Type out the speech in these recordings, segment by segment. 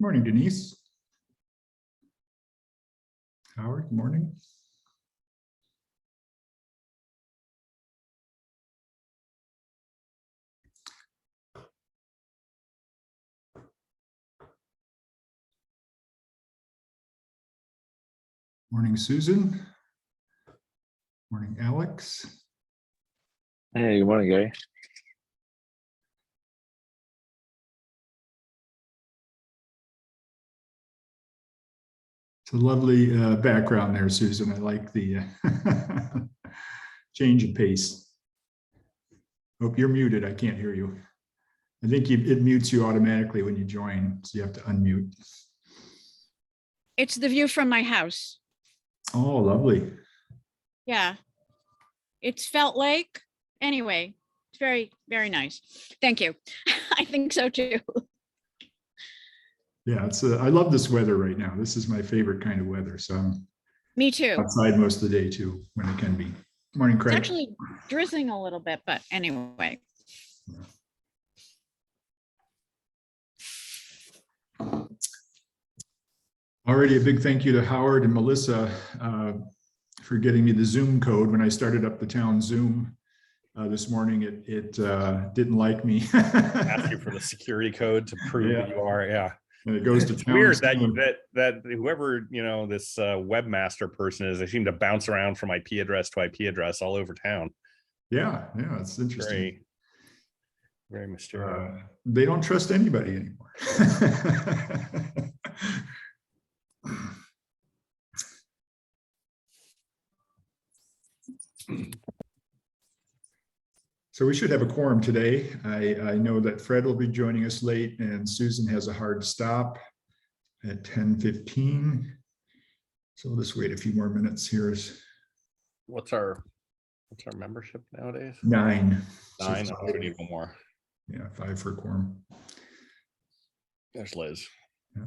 Morning, Denise. Howard, good morning. Morning, Susan. Morning, Alex. Hey, good morning, Gary. It's a lovely background there, Susan. I like the change of pace. Hope you're muted. I can't hear you. I think it mutes you automatically when you join, so you have to unmute. It's the view from my house. Oh, lovely. Yeah. It's Felt Lake. Anyway, it's very, very nice. Thank you. I think so too. Yeah, it's I love this weather right now. This is my favorite kind of weather. So I'm Me too. outside most of the day too, when it can be. Morning, It's Craig. actually drizzling a little bit, but anyway. Already a big thank you to Howard and Melissa for getting me the Zoom code. When I started up the town Zoom this morning, it didn't like me. Ask you for the security code to prove that you are. Yeah. And it goes to It's town weird Zoom. that whoever, this webmaster person is, they seem to bounce around from IP address to IP address all over town. Yeah, it's interesting. Very, very mysterious. They don't trust anybody anymore. So we should have a quorum today. I know that Fred will be joining us late and Susan has a hard stop at 10:15. So we'll just wait a few more minutes here. What's our membership nowadays? 9. 9. So I would need one more. yeah, 5 for quorum. There's Liz. Yeah.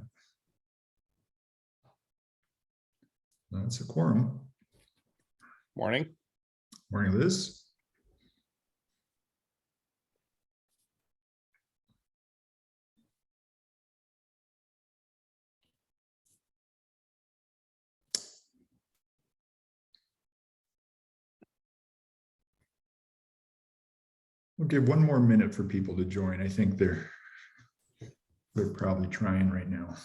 That's a quorum. Morning. Morning, Liz. We'll give one more minute for people to join. I think they're probably trying right now.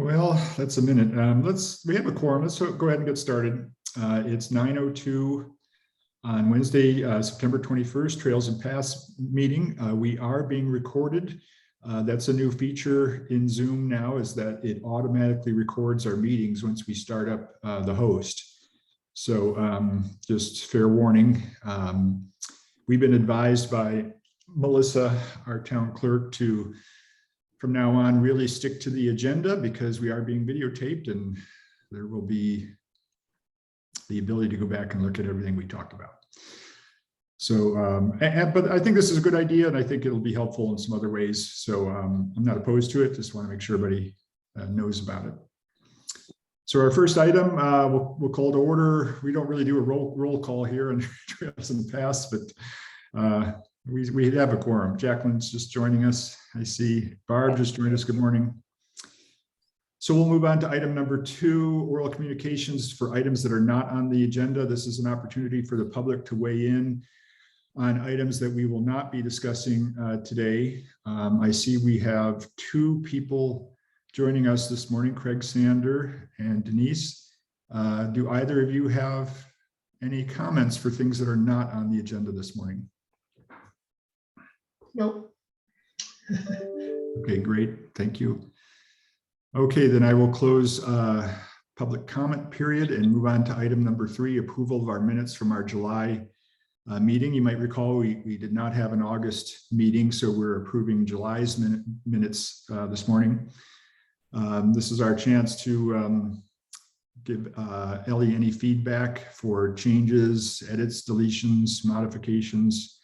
Well, that's a minute. We have a quorum. Let's go ahead and get started. It's 9:02 on Wednesday, September 21st, Trails and Paths meeting. We are being recorded. That's a new feature in Zoom now, is that it automatically records our meetings once we start up the host. So just fair warning. We've been advised by Melissa, our town clerk, to from now on really stick to the agenda because we are being videotaped and there will be the ability to go back and look at everything we talked about. So, but I think this is a good idea and I think it'll be helpful in some other ways. So I'm not opposed to it. Just want to make sure everybody knows about it. So our first item, we'll call to order. We don't really do a roll call here on Trails in the Past, but we have a quorum. Jacqueline's just joining us. I see Barb just joined us. Good morning. So we'll move on to item number 2, oral communications for items that are not on the agenda. This is an opportunity for the public to weigh in on items that we will not be discussing today. I see we have 2 people joining us this morning, Craig Sander and Denise. Do either of you have any comments for things that are not on the agenda this morning? Nope. Okay, great. Thank you. Okay, then I will close public comment period and move on to item number 3, approval of our minutes from our July meeting. You might recall we did not have an August meeting, so we're approving July's minutes this morning. This is our chance to give Ellie any feedback for changes, edits, deletions, modifications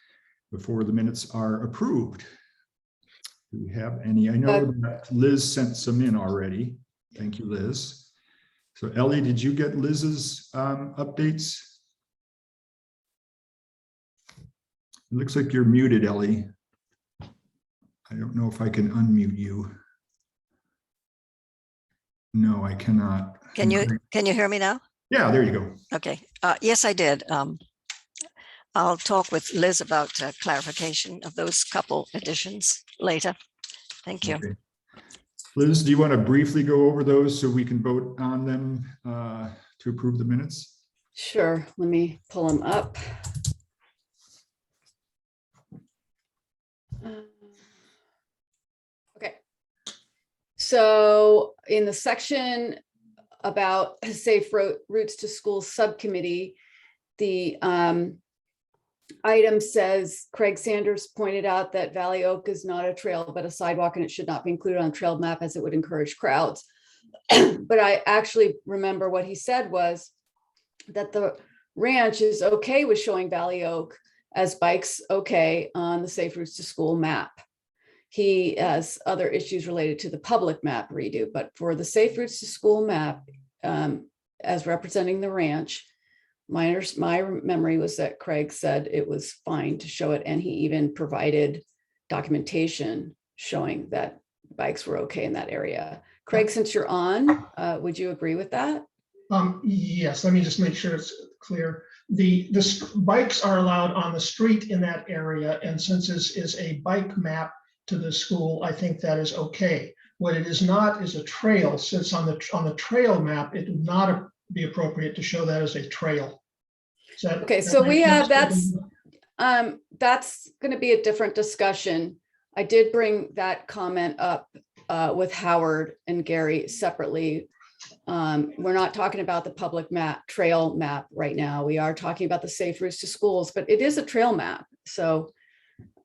before the minutes are approved. Do we have any? I know that Liz sent some in already. Thank you, Liz. So Ellie, did you get Liz's updates? It looks like you're muted, Ellie. I don't know if I can unmute you. No, I cannot. Can you hear me now? Yeah, there you go. Okay. Yes, I did. I'll talk with Liz about clarification of those couple additions later. Thank you. Okay. Liz, do you want to briefly go over those so we can vote on them to approve the minutes? Sure, let me pull them up. Okay. So in the section about safe routes to school subcommittee, the item says Craig Sanders pointed out that Valley Oak is not a trail, but a sidewalk, and it should not be included on trail map as it would encourage crowds. But I actually remember what he said was that the ranch is okay with showing Valley Oak as bikes okay on the safe routes to school map. He has other issues related to the public map redo, but for the safe routes to school map, as representing the ranch, my memory was that Craig said it was fine to show it, and he even provided documentation showing that bikes were okay in that area. Craig, since you're on, would you agree with that? Yes, let me just make sure it's clear. The bikes are allowed on the street in that area, and since this is a bike map to the school, I think that is okay. What it is not is a trail. Since on the trail map, it would not be appropriate to show that as a trail. Okay, so we have that's going to be a different discussion. I did bring that comment up with Howard and Gary separately. We're not talking about the public map, trail map right now. We are talking about the safe routes to schools, but it is a trail map. So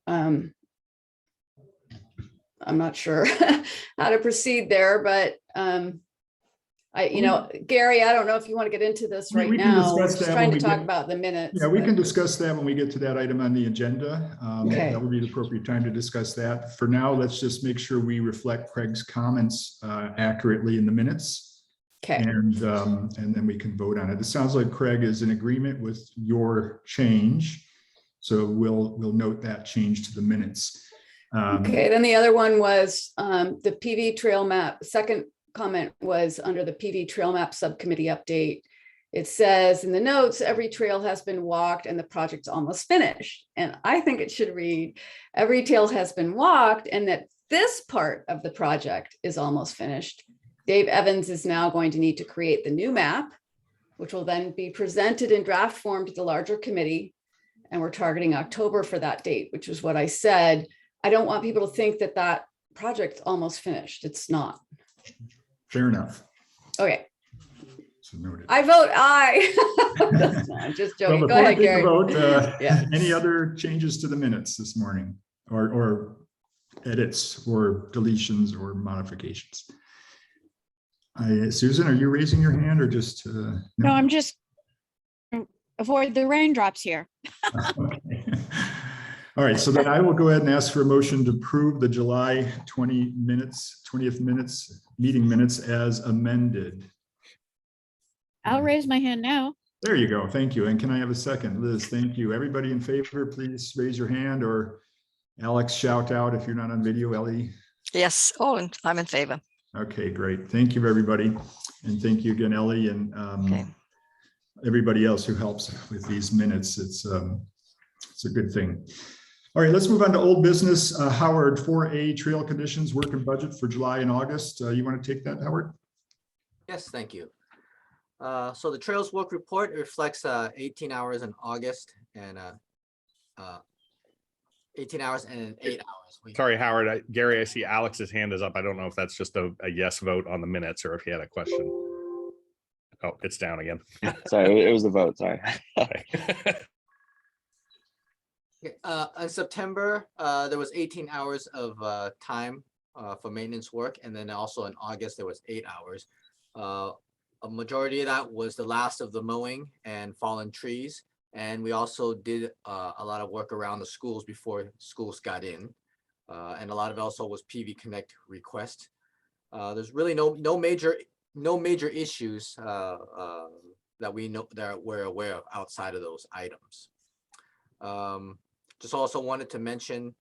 I'm not sure how to proceed there, but Gary, I don't know if you want to get into this right now. We're just trying to talk about the minutes. Yeah, we can discuss that when we get to that item on the agenda. Okay. That would be the appropriate time to discuss that. For now, let's just make sure we reflect Craig's comments accurately in the minutes. Okay. And then we can vote on it. It sounds like Craig is in agreement with your change. So we'll note that change to the minutes. Okay, then the other one was the PV trail map. Second comment was under the PV trail map subcommittee update. It says in the notes, every trail has been walked and the project's almost finished. And I think it should read, every trail has been walked and that this part of the project is almost finished. Dave Evans is now going to need to create the new map, which will then be presented in draft form to the larger committee. And we're targeting October for that date, which is what I said. I don't want people to think that that project's almost finished. It's not. Fair enough. Okay. So noted. I vote aye. I'm just joking. Well, Go ahead, Gary. Vote, Yeah. Any other changes to the minutes this morning, or edits, or deletions, or modifications? Susan, are you raising your hand, or just? No, I'm just avoid the raindrops here. Okay. All right, so then I will go ahead and ask for a motion to approve the July 20th meeting minutes as amended. I'll raise my hand now. There you go. Thank you. And can I have a second? Liz, thank you. Everybody in favor, please raise your hand, or Alex, shout out if you're not on video. Ellie. Yes, I'm in favor. Okay, great. Thank you, everybody. And thank you again, Ellie, and everybody else who helps with these minutes. It's a good thing. All right, let's move on to old business. Howard, 4A trail conditions, work and budget for July and August. You want to take that, Howard? Yes, thank you. So the trails work report reflects 18 hours in August and 18 hours and 8 hours. Sorry, Howard. Gary, I see Alex's hand is up. I don't know if that's just a yes vote on the minutes or if he had a question. Oh, it's down again. Sorry, it was the vote. Sorry. Okay. In September, there was 18 hours of time for maintenance work. And then also in August, there was 8 hours. A majority of that was the last of the mowing and fallen trees. And we also did a lot of work around the schools before schools got in. And a lot of it also was PV Connect request. There's really no major issues that we know that we're aware of outside of those items. Just also wanted to mention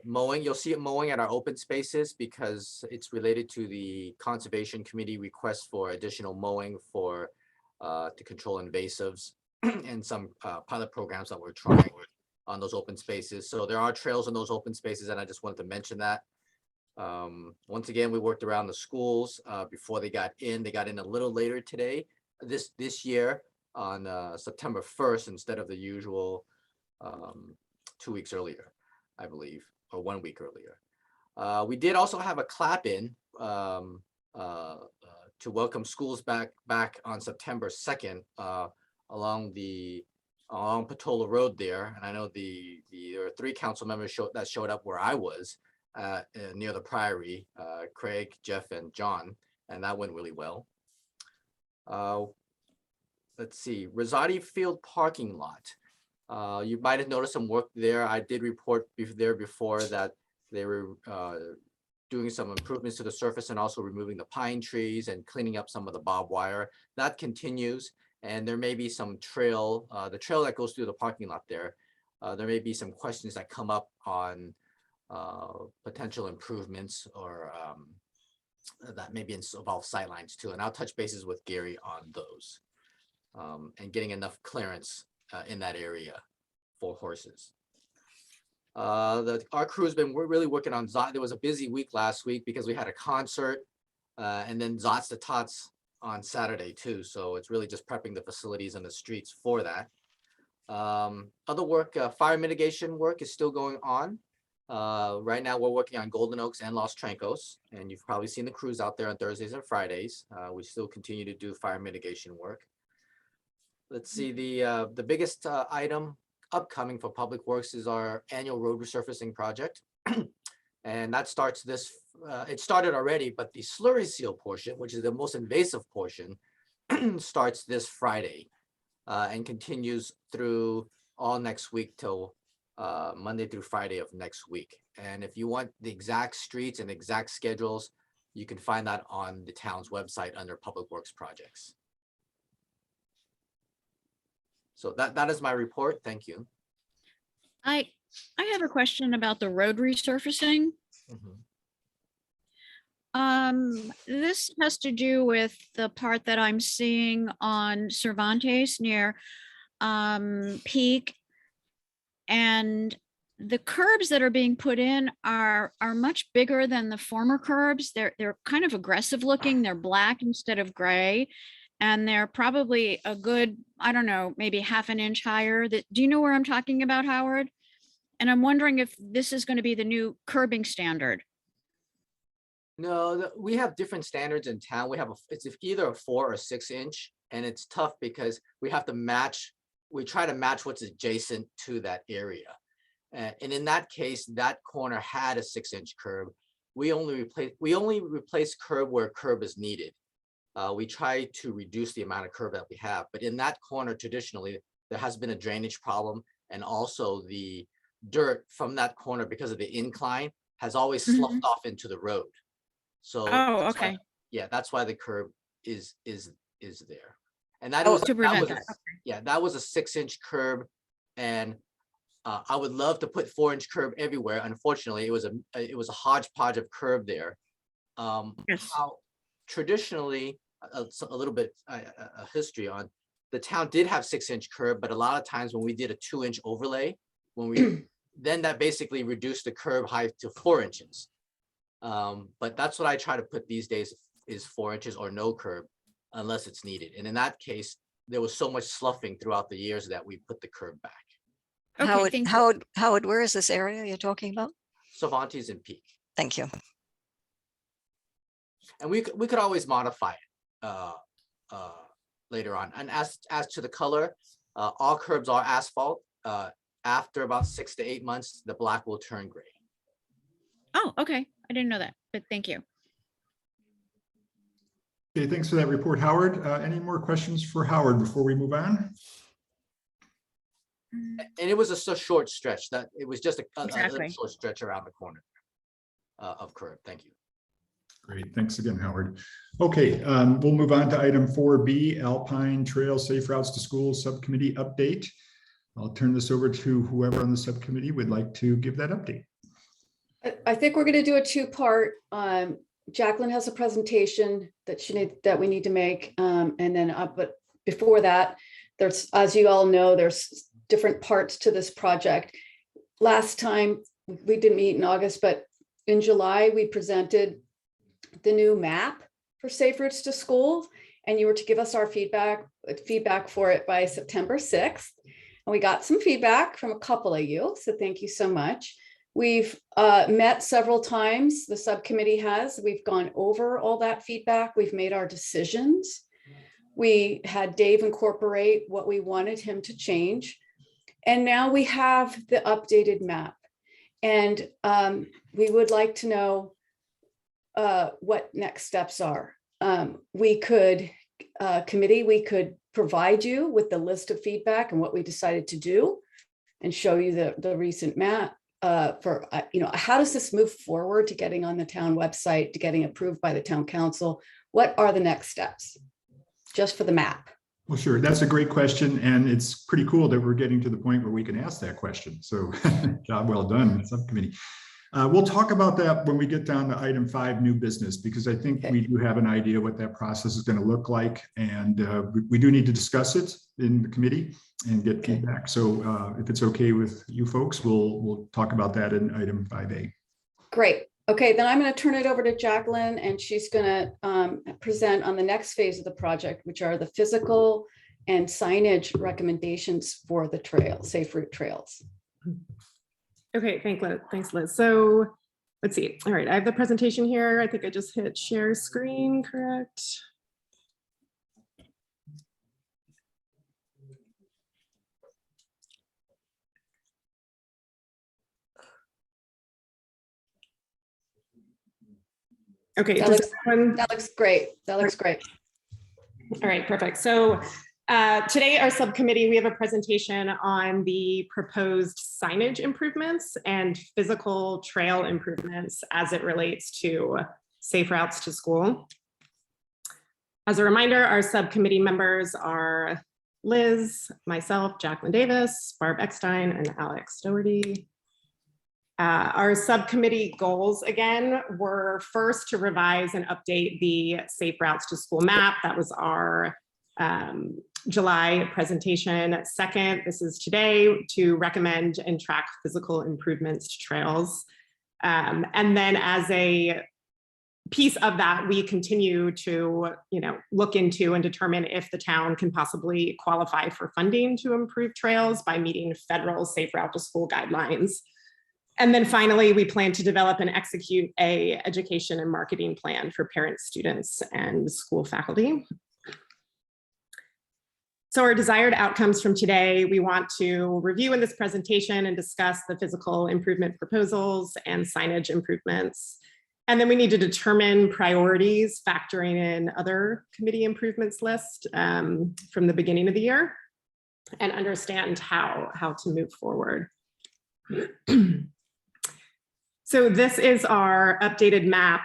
mowing. You'll see it mowing at our open spaces because it's related to the Conservation Committee request for additional mowing for to control invasives and some pilot programs that we're trying on those open spaces. So there are trails in those open spaces, and I just wanted to mention that. Once again, we worked around the schools before they got in. They got in a little later today, this year on September 1st instead of the usual 2 weeks earlier, I believe, or 1 week earlier. We did also have a clap in to welcome schools back on September 2nd along Patola Road there. And I know there were 3 council members that showed up where I was near the Priory, Craig, Jeff, and John, and that went really well. Let's see, Rosati Field parking lot. You might have noticed some work there. I did report there before that they were doing some improvements to the surface and also removing the pine trees and cleaning up some of the barbed wire. That continues, and there may be some trail, the trail that goes through the parking lot there. There may be some questions that come up on potential improvements or that maybe involve sightlines too. And I'll touch bases with Gary on those and getting enough clearance in that area for horses. Our crew has been really working on Zot. There was a busy week last week because we had a concert and then Zots to Tots on Saturday too. So it's really just prepping the facilities and the streets for that. Other work, fire mitigation work is still going on. Right now we're working on Golden Oaks and Los Trancos, and you've probably seen the crews out there on Thursdays and Fridays. We still continue to do fire mitigation work. Let's see, the biggest item upcoming for Public Works is our annual road resurfacing project. And that starts it started already, but the slurry seal portion, which is the most invasive portion, starts this Friday and continues through all next week till Monday through Friday of next week. And if you want the exact streets and exact schedules, you can find that on the town's website under Public Works projects. So that is my report. Thank you. I have a question about the road resurfacing. This has to do with the part that I'm seeing on Cervantes near Peak. And the curbs that are being put in are much bigger than the former curbs. They're kind of aggressive looking. They're black instead of gray. And they're probably a good, I don't know, maybe half an inch higher. Do you know where I'm talking about, Howard? And I'm wondering if this is going to be the new curbing standard. No, we have different standards in town. It's either a 4 or 6 inch, and it's tough because we have to match. We try to match what's adjacent to that area. And in that case, that corner had a 6-inch curb. We only replace curb where curb is needed. We try to reduce the amount of curb that we have, but in that corner, traditionally, there has been a drainage problem, and also the dirt from that corner, because of the incline, has always sloughed off into the road. So, Okay. That's why the curb is there. And that to prevent that. Yeah, that was a 6-inch curb, and I would love to put 4-inch curb everywhere. Unfortunately, it was a hodgepodge of curb there. Yes. How traditionally, a little bit a history on the town did have 6-inch curb, but a lot of times when we did a 2-inch overlay, when we then that basically reduced the curb height to 4 inches. But that's what I try to put these days is 4 inches or no curb unless it's needed. And in that case, there was so much sloughing throughout the years that we put the curb back. Okay, thank you. Howard, where is this area you're talking about? Cervantes and Peak. Thank you. And we could always modify it later on. And as to the color, all curbs are asphalt. After about 6 to 8 months, the black will turn gray. Oh, okay. I didn't know that, but thank you. Okay, thanks for that report, Howard. Any more questions for Howard before we move on? And it was a short stretch that it was just a Exactly. short stretch around the corner of curb. Thank you. Great, thanks again, Howard. Okay, we'll move on to item 4B, Alpine Trail Safe Routes to School Subcommittee update. I'll turn this over to whoever on the subcommittee would like to give that update. I think we're going to do a two-part. Jacqueline has a presentation that we need to make, and then but before that, there's, as you all know, there's different parts to this project. Last time we didn't meet in August, but in July we presented the new map for Safe Routes to School, and you were to give us our feedback for it by September 6th. And we got some feedback from a couple of you, so thank you so much. We've met several times, the subcommittee has. We've gone over all that feedback. We've made our decisions. We had Dave incorporate what we wanted him to change. And now we have the updated map. And we would like to know what next steps are. We could provide you with the list of feedback and what we decided to do and show you the recent map. For how does this move forward to getting on the town website, to getting approved by the town council? What are the next steps just for the map? Well, sure, that's a great question, and it's pretty cool that we're getting to the point where we can ask that question. So job well done, subcommittee. We'll talk about that when we get down to item 5, new business, because I think we do have an idea what that process is going to look like, and we do need to discuss it in the committee and get feedback. So if it's okay with you folks, we'll talk about that in item 5A. Great. Okay, then I'm going to turn it over to Jacqueline, and she's going to present on the next phase of the project, which are the physical and signage recommendations for the trail, safe route trails. Okay, thanks, Liz. So let's see. All right, I have the presentation here. I think I just hit share screen, correct? Okay, That looks great. That looks great. All right, perfect. So today, our subcommittee, we have a presentation on the proposed signage improvements and physical trail improvements as it relates to safe routes to school. As a reminder, our subcommittee members are Liz, myself, Jacqueline Davis, Barb Eckstein, and Alex Doherty. Our subcommittee goals, again, were first to revise and update the safe routes to school map. That was our July presentation. Second, this is today, to recommend and track physical improvements to trails. And then as a piece of that, we continue to look into and determine if the town can possibly qualify for funding to improve trails by meeting federal safe route to school guidelines. And then finally, we plan to develop and execute an education and marketing plan for parents, students, and school faculty. So our desired outcomes from today, we want to review in this presentation and discuss the physical improvement proposals and signage improvements. And then we need to determine priorities, factoring in other committee improvements list from the beginning of the year, and understand how to move forward. So this is our updated map.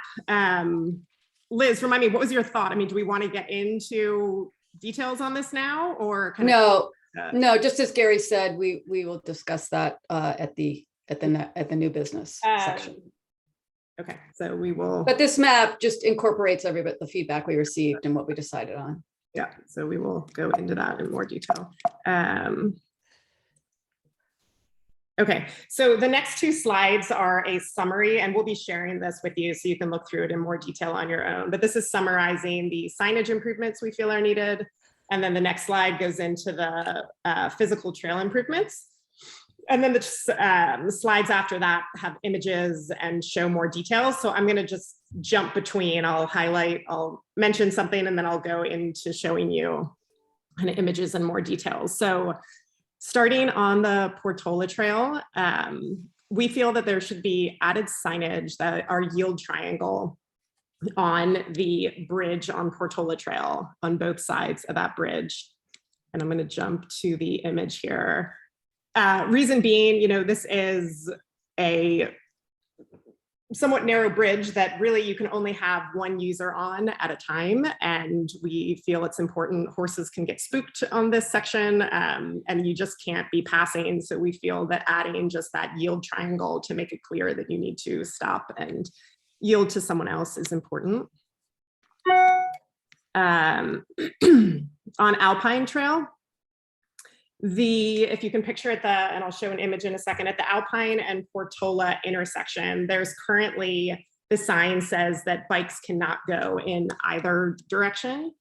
Liz, remind me, what was your thought? I mean, do we want to get into details on this now, or kind no, just as Gary said, we will discuss that at the new business section. Okay, so we will. But this map just incorporates every bit the feedback we received and what we decided on. Yeah, so we will go into that in more detail. Okay, so the next two slides are a summary, and we'll be sharing this with you so you can look through it in more detail on your own. But this is summarizing the signage improvements we feel are needed. And then the next slide goes into the physical trail improvements. And then the slides after that have images and show more details. So I'm going to just jump between. I'll mention something, and then I'll go into showing you kind of images and more details. So starting on the Portola Trail, we feel that there should be added signage that are yield triangle on the bridge on Portola Trail on both sides of that bridge. And I'm going to jump to the image here. Reason being, this is a somewhat narrow bridge that really you can only have one user on at a time. And we feel it's important. Horses can get spooked on this section, and you just can't be passing. So we feel that adding just that yield triangle to make it clear that you need to stop and yield to someone else is important. On Alpine Trail, if you can picture it, and I'll show an image in a second, at the Alpine and Portola intersection, there's currently, the sign says that bikes cannot go in either direction.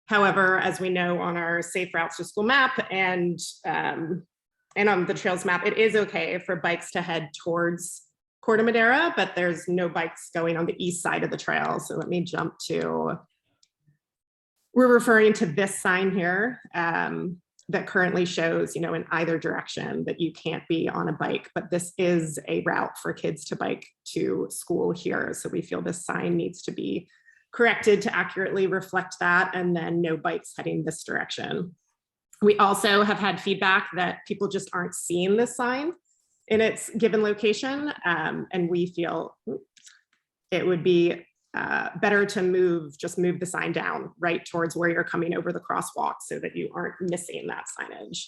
However, as we know on our Safe Routes to School map and on the trails map, it is okay for bikes to head towards Corte Madera, but there's no bikes going on the east side of the trail. So let me jump to, we're referring to this sign here. That currently shows, in either direction that you can't be on a bike, but this is a route for kids to bike to school here. So we feel this sign needs to be corrected to accurately reflect that, and then no bikes heading this direction. We also have had feedback that people just aren't seeing this sign in its given location, and we feel it would be better to just move the sign down right towards where you're coming over the crosswalk so that you aren't missing that signage.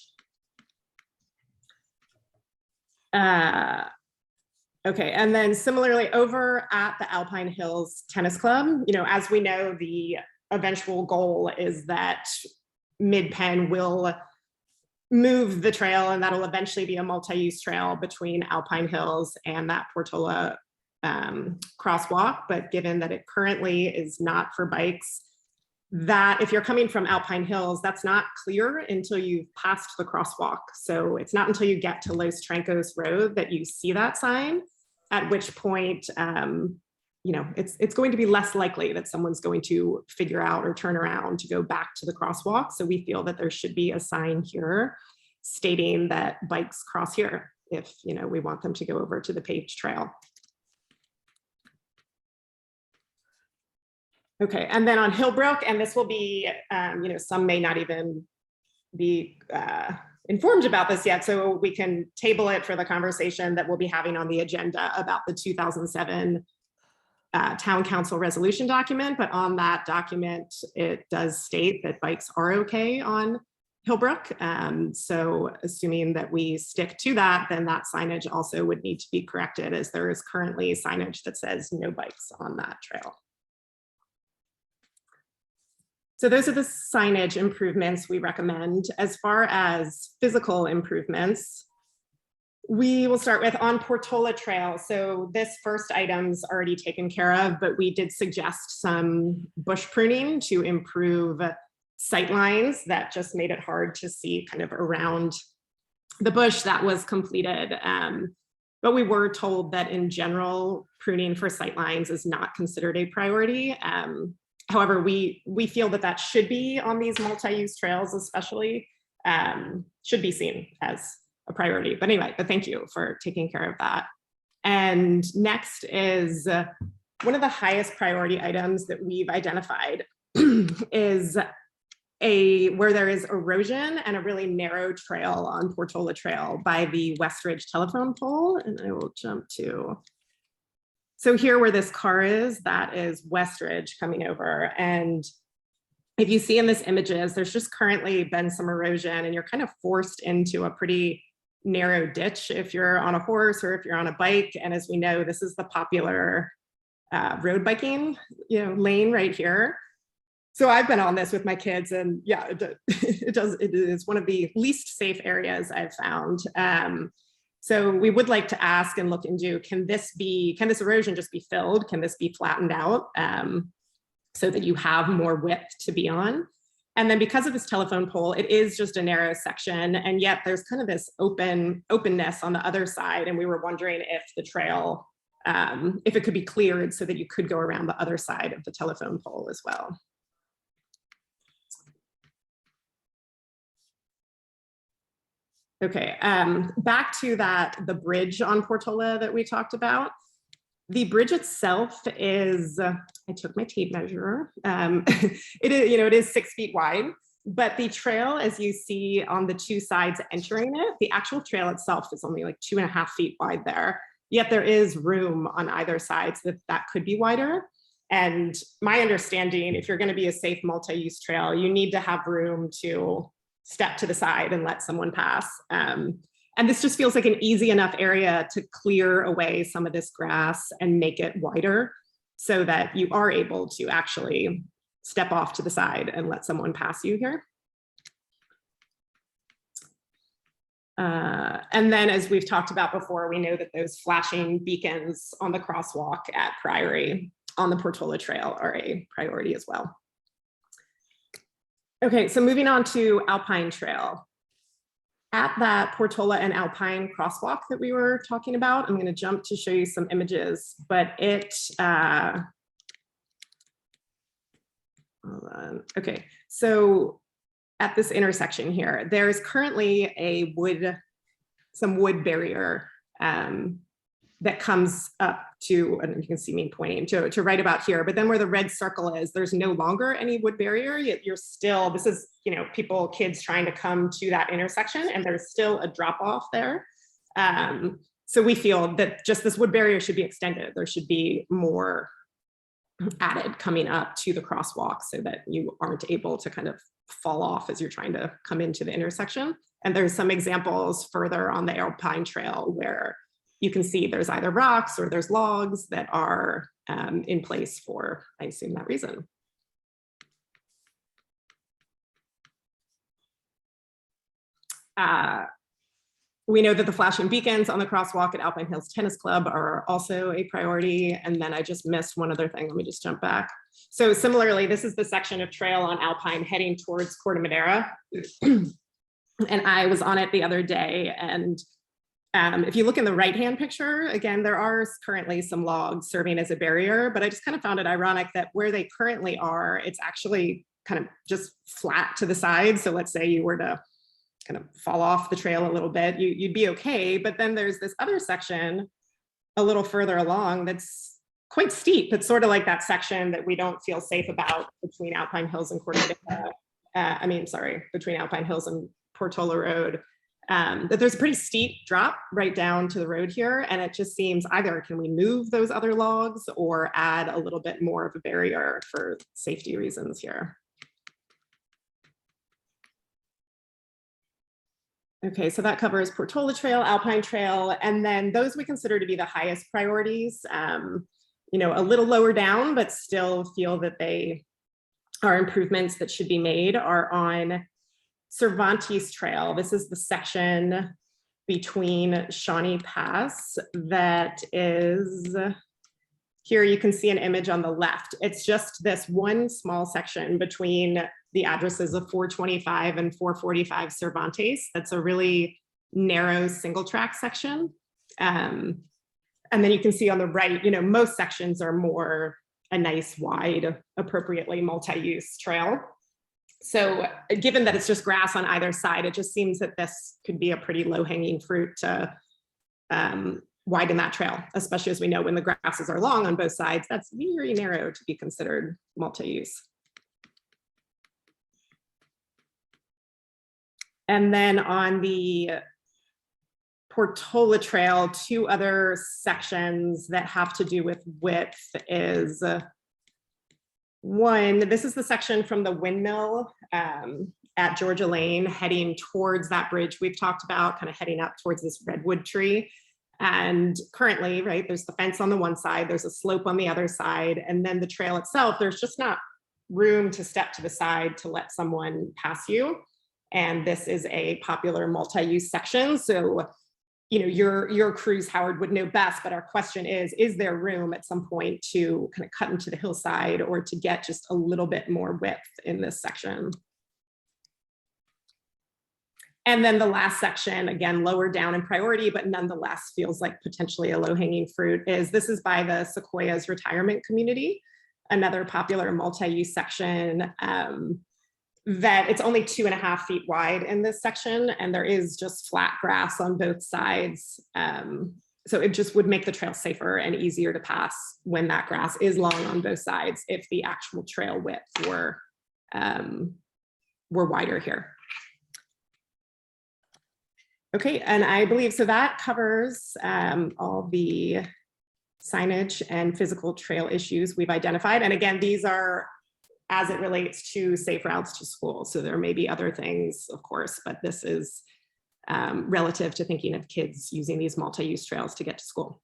Okay, and then similarly over at the Alpine Hills Tennis Club, as we know, the eventual goal is that Mid-Penn will move the trail, and that'll eventually be a multi-use trail between Alpine Hills and that Portola crosswalk. But given that it currently is not for bikes, that if you're coming from Alpine Hills, that's not clear until you've passed the crosswalk. So it's not until you get to Los Trancos Road that you see that sign, at which point, it's going to be less likely that someone's going to figure out or turn around to go back to the crosswalk. So we feel that there should be a sign here stating that bikes cross here if, we want them to go over to the paved trail. Okay, and then on Hillbrook, and this will be, some may not even be informed about this yet, so we can table it for the conversation that we'll be having on the agenda about the 2007 Town Council resolution document. But on that document, it does state that bikes are okay on Hillbrook. So assuming that we stick to that, then that signage also would need to be corrected, as there is currently signage that says no bikes on that trail. So those are the signage improvements we recommend. As far as physical improvements, we will start with on Portola Trail. So this first item's already taken care of, but we did suggest some bush pruning to improve sight lines that just made it hard to see kind of around the bush. That was completed. But we were told that in general, pruning for sight lines is not considered a priority. However, we feel that should be on these multi-use trails, especially, should be seen as a priority. But anyway, thank you for taking care of that. And next is one of the highest priority items that we've identified is where there is erosion and a really narrow trail on Portola Trail by the Westridge telephone pole. And I will jump to. So here where this car is, that is Westridge coming over. And if you see in this images, there's just currently been some erosion and you're kind of forced into a pretty narrow ditch if you're on a horse or if you're on a bike. And as we know, this is the popular road biking lane right here. So I've been on this with my kids, and yeah, it is one of the least safe areas I've found. So we would like to ask and look into, can this erosion just be filled? Can this be flattened out so that you have more width to be on? And then because of this telephone pole, it is just a narrow section, and yet there's kind of this openness on the other side. And we were wondering if the trail, if it could be cleared so that you could go around the other side of the telephone pole as well. Okay, back to the bridge on Portola that we talked about. The bridge itself is, I took my tape measure. It is, it is 6 feet wide, but the trail, as you see on the two sides entering it, the actual trail itself is only like 2.5 feet wide there. Yet there is room on either side so that could be wider. And my understanding, if you're going to be a safe multi-use trail, you need to have room to step to the side and let someone pass. And this just feels like an easy enough area to clear away some of this grass and make it wider so that you are able to actually step off to the side and let someone pass you here. And then, as we've talked about before, we know that those flashing beacons on the crosswalk at Priory on the Portola Trail are a priority as well. Okay, so moving on to Alpine Trail. At that Portola and Alpine crosswalk that we were talking about, I'm going to jump to show you some images, but it, hold on. Okay, so at this intersection here, there is currently a some wood barrier that comes up to, and you can see me pointing to right about here, but then where the red circle is, there's no longer any wood barrier, yet you're still, this is, kids trying to come to that intersection, and there's still a drop off there. So we feel that just this wood barrier should be extended. There should be more added coming up to the crosswalk so that you aren't able to kind of fall off as you're trying to come into the intersection. And there's some examples further on the Alpine Trail where you can see there's either rocks or there's logs that are in place for, I assume, that reason. We know that the flashing beacons on the crosswalk at Alpine Hills Tennis Club are also a priority. And then I just missed one other thing. Let me just jump back. So similarly, this is the section of trail on Alpine heading towards Corte Madera. And I was on it the other day, and if you look in the right-hand picture, again, there are currently some logs serving as a barrier, but I just kind of found it ironic that where they currently are, it's actually kind of just flat to the side. So let's say you were to kind of fall off the trail a little bit, you'd be okay. But then there's this other section a little further along that's quite steep. It's sort of like that section that we don't feel safe about between Alpine Hills and Corte Madera. Between Alpine Hills and Portola Road. That there's a pretty steep drop right down to the road here. And it just seems either can we move those other logs or add a little bit more of a barrier for safety reasons here. Okay, so that covers Portola Trail, Alpine Trail, and then those we consider to be the highest priorities, a little lower down, but still feel that they are improvements that should be made, are on Cervantes Trail. This is the section between Shawnee Pass that is, here you can see an image on the left. It's just this one small section between the addresses of 425 and 445 Cervantes. That's a really narrow single track section. And then you can see on the right, most sections are more a nice wide, appropriately multi-use trail. So given that it's just grass on either side, it just seems that this could be a pretty low hanging fruit to widen that trail, especially as we know when the grasses are long on both sides, that's very narrow to be considered multi-use. And then on the Portola Trail, two other sections that have to do with width is one, this is the section from the windmill at Georgia Lane heading towards that bridge we've talked about, kind of heading up towards this redwood tree. And currently, right, there's the fence on the one side, there's a slope on the other side, and then the trail itself, there's just not room to step to the side to let someone pass you. And this is a popular multi-use section. So your crews, Howard, would know best, but our question is there room at some point to kind of cut into the hillside or to get just a little bit more width in this section? And then the last section, again, lower down in priority, but nonetheless feels like potentially a low-hanging fruit, this is by the Sequoias Retirement Community, another popular multi-use section that it's only 2.5 feet wide in this section, and there is just flat grass on both sides. So it just would make the trail safer and easier to pass when that grass is long on both sides if the actual trail width were wider here. Okay, and I believe so that covers all the signage and physical trail issues we've identified. And again, these are as it relates to safe routes to school. So there may be other things, of course, but this is relative to thinking of kids using these multi-use trails to get to school.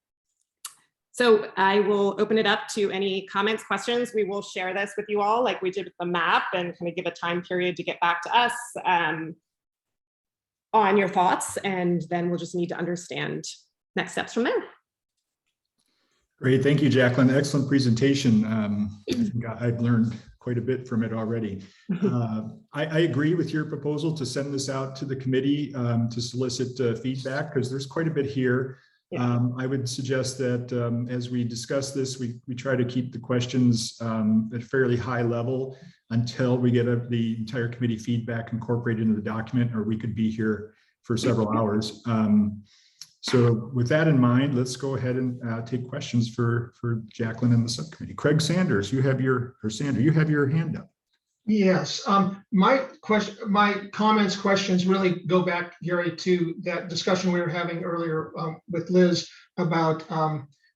So I will open it up to any comments, questions. We will share this with you all like we did with the map and kind of give a time period to get back to us on your thoughts, and then we'll just need to understand next steps from there. Great, thank you, Jacqueline. Excellent presentation. I think I've learned quite a bit from it already. I agree with your proposal to send this out to the committee to solicit feedback, because there's quite a bit here. Yeah. I would suggest that as we discuss this, we try to keep the questions at a fairly high level until we get the entire committee feedback incorporated into the document, or we could be here for several hours. So with that in mind, let's go ahead and take questions for Jacqueline and the subcommittee. Craig Sanders, you have your hand up. Yes, my questions really go back, Gary, to that discussion we were having earlier with Liz about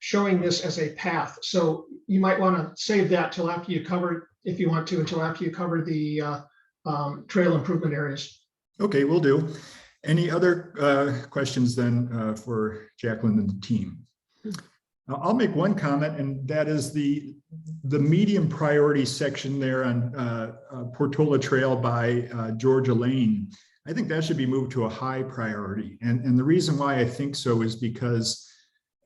showing this as a path. So you might want to save that till after you cover, if you want to, until after you cover the trail improvement areas. Okay, will do. Any other questions then for Jacqueline and the team? I'll make one comment, and that is the medium priority section there on Portola Trail by Georgia Lane. I think that should be moved to a high priority. And the reason why I think so is because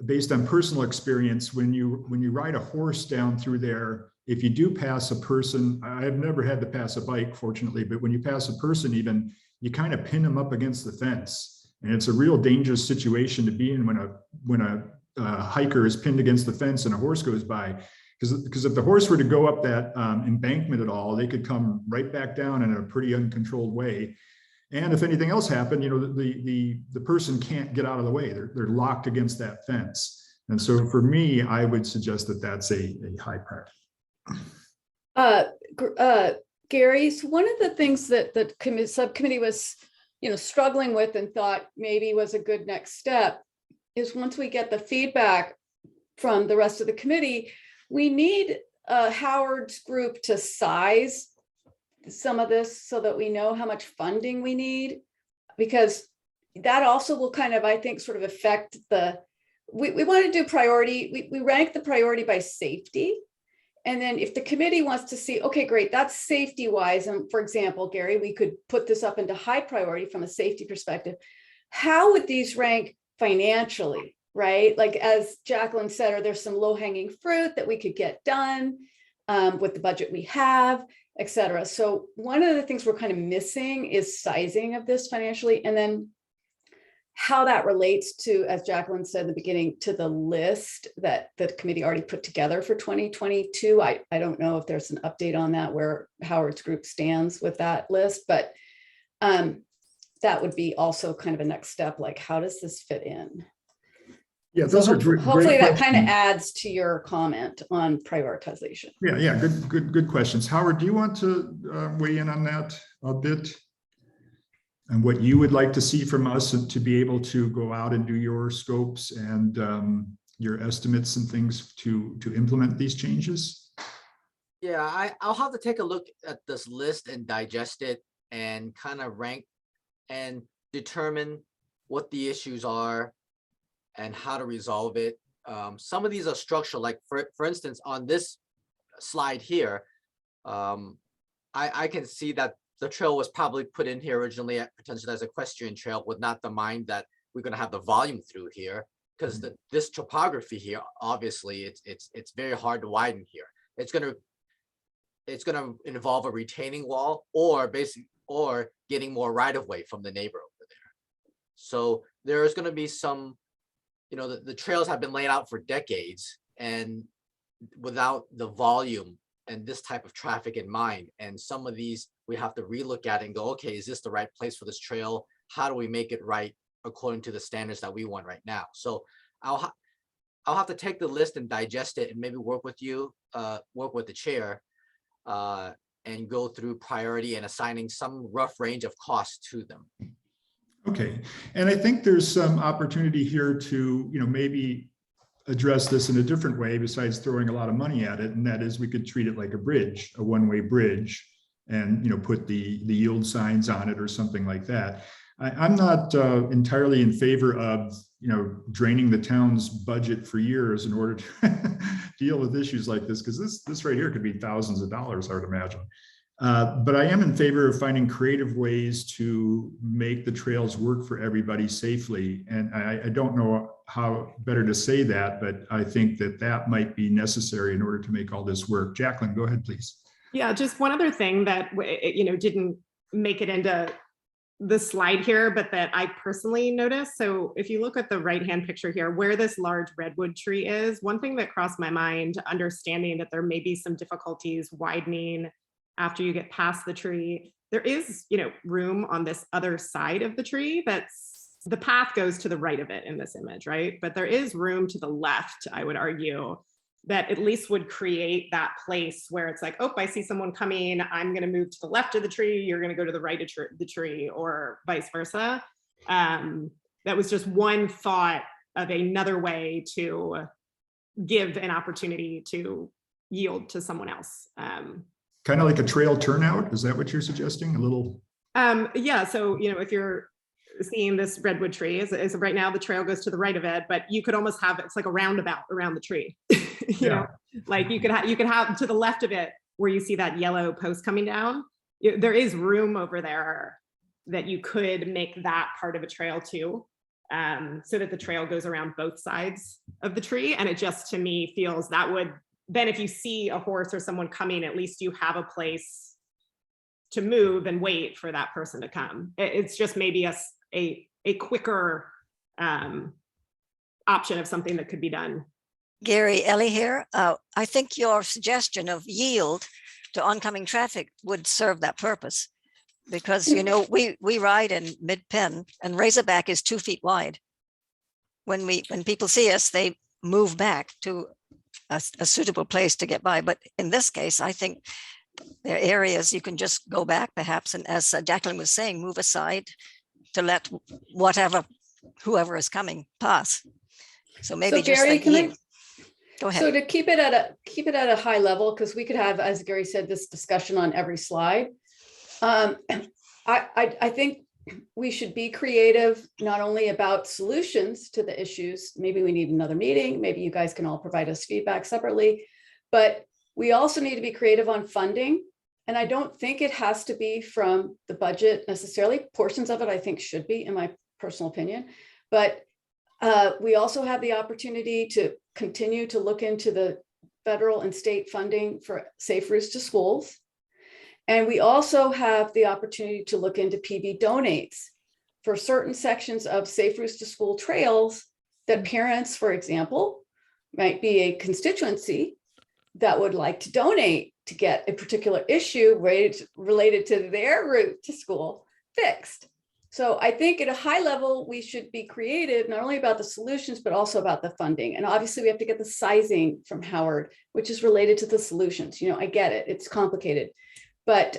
based on personal experience, when you ride a horse down through there, if you do pass a person, I've never had to pass a bike, fortunately, but when you pass a person even, you kind of pin them up against the fence. And it's a real dangerous situation to be in when a hiker is pinned against the fence and a horse goes by. Because if the horse were to go up that embankment at all, they could come right back down in a pretty uncontrolled way. And if anything else happened, the person can't get out of the way. They're locked against that fence. And so for me, I would suggest that that's a high priority. Gary, so one of the things that the subcommittee was, struggling with and thought maybe was a good next step is once we get the feedback from the rest of the committee, we need Howard's group to size some of this so that we know how much funding we need, because that also will kind of, I think, sort of affect we want to do priority. We rank the priority by safety. And then if the committee wants to see, okay, great, that's safety wise. And for example, Gary, we could put this up into high priority from a safety perspective. How would these rank financially, right? Like as Jacqueline said, are there some low hanging fruit that we could get done with the budget we have, et cetera. So one of the things we're kind of missing is sizing of this financially. And then how that relates to, as Jacqueline said in the beginning, to the list that the committee already put together for 2022. I don't know if there's an update on that where Howard's group stands with that list, but that would be also kind of a next step. Like, how does this fit in? Yeah, those are great. Hopefully that kind of adds to your comment on prioritization. Yeah, good questions. Howard, do you want to weigh in on that a bit? And what you would like to see from us to be able to go out and do your scopes and your estimates and things to implement these changes? Yeah, I'll have to take a look at this list and digest it and kind of rank and determine what the issues are and how to resolve it. Some of these are structural, like for instance, on this slide here, I can see that the trail was probably put in here originally potentially as a equestrian trail with not the mind that we're gonna have the volume through here, because this topography here, obviously, it's very hard to widen here. It's gonna involve a retaining wall or getting more right of way from the neighbor over there. So there is gonna be some, the trails have been laid out for decades, and without the volume and this type of traffic in mind, and some of these we have to relook at and go, okay, is this the right place for this trail? How do we make it right according to the standards that we want right now? So I'll have to take the list and digest it, and maybe work with you, work with the chair, and go through priority and assigning some rough range of costs to them. Okay, and I think there's some opportunity here to, maybe address this in a different way besides throwing a lot of money at it, and that is we could treat it like a bridge, a one-way bridge, and put the yield signs on it or something like that. I'm not entirely in favor of draining the town's budget for years in order to deal with issues like this, because this right here could be thousands of dollars, I would imagine. But I am in favor of finding creative ways to make the trails work for everybody safely. And I don't know how better to say that, but I think that might be necessary in order to make all this work. Jacqueline, go ahead, please. Yeah, just one other thing that, didn't make it into the slide here, but that I personally noticed. So if you look at the right-hand picture here, where this large redwood tree is, one thing that crossed my mind, understanding that there may be some difficulties widening after you get past the tree, there is, room on this other side of the tree. The path goes to the right of it in this image, right? But there is room to the left, I would argue, that at least would create that place where it's like, oh, I see someone coming, I'm going to move to the left of the tree, you're going to go to the right of the tree, or vice versa. That was just one thought of another way to give an opportunity to yield to someone else. Kind of like a trail turnout, is that what you're suggesting? A little? Yeah, so, if you're seeing this redwood tree, is right now the trail goes to the right of it, but you could almost have, it's like a roundabout around the tree. you know, like you could have to the left of it where you see that yellow post coming down. There is room over there that you could make that part of a trail too, so that the trail goes around both sides of the tree. And it just, to me, feels that would, then if you see a horse or someone coming, at least you have a place to move and wait for that person to come. It's just maybe a quicker option of something that could be done. Gary, Ellie here. I think your suggestion of yield to oncoming traffic would serve that purpose, because we ride in mid-pen and Razorback is 2 feet wide. When people see us, they move back to a suitable place to get by. But in this case, I think there are areas you can just go back perhaps, and as Jacqueline was saying, move aside to let whoever is coming pass. So maybe just Gary, like go ahead. So to keep it at a high level, because we could have, as Gary said, this discussion on every slide. I think we should be creative, not only about solutions to the issues. Maybe we need another meeting. Maybe you guys can all provide us feedback separately, but we also need to be creative on funding. And I don't think it has to be from the budget necessarily. Portions of it, I think, should be, in my personal opinion. But we also have the opportunity to continue to look into the federal and state funding for safe routes to schools. And we also have the opportunity to look into PB donates for certain sections of safe routes to school trails that parents, for example, might be a constituency that would like to donate to get a particular issue related to their route to school fixed. So I think at a high level, we should be creative, not only about the solutions, but also about the funding. And obviously we have to get the sizing from Howard, which is related to the solutions. I get it, it's complicated. But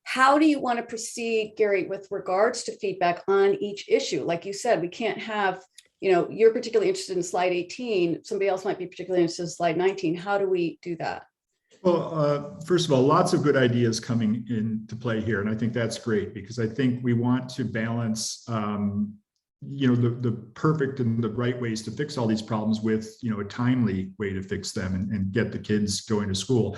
how do you want to proceed, Gary, with regards to feedback on each issue? Like you said, we can't have, you're particularly interested in slide 18. Somebody else might be particularly interested in slide 19. How do we do that? Well, first of all, lots of good ideas coming into play here. And I think that's great, because I think we want to balance, the perfect and the right ways to fix all these problems with, a timely way to fix them and get the kids going to school.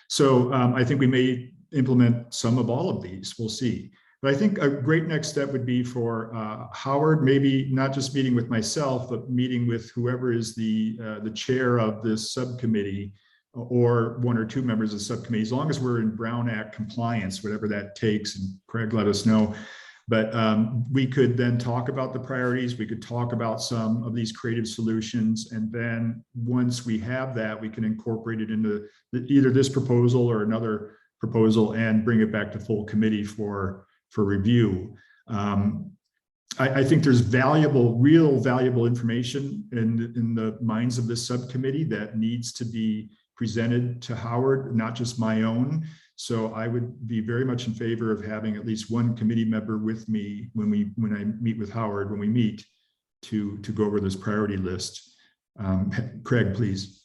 So I think we may implement some of all of these, we'll see. But I think a great next step would be for Howard, maybe not just meeting with myself, but meeting with whoever is the chair of this subcommittee, or one or two members of the subcommittee, as long as we're in Brown Act compliance, whatever that takes. And Craig, let us know. But we could then talk about the priorities. We could talk about some of these creative solutions. And then once we have that, we can incorporate it into either this proposal or another proposal and bring it back to full committee for review. I think there's real valuable information in the minds of this subcommittee that needs to be presented to Howard, not just my own. So I would be very much in favor of having at least one committee member with me when I meet with Howard, when we meet to go over this priority list. Craig, please.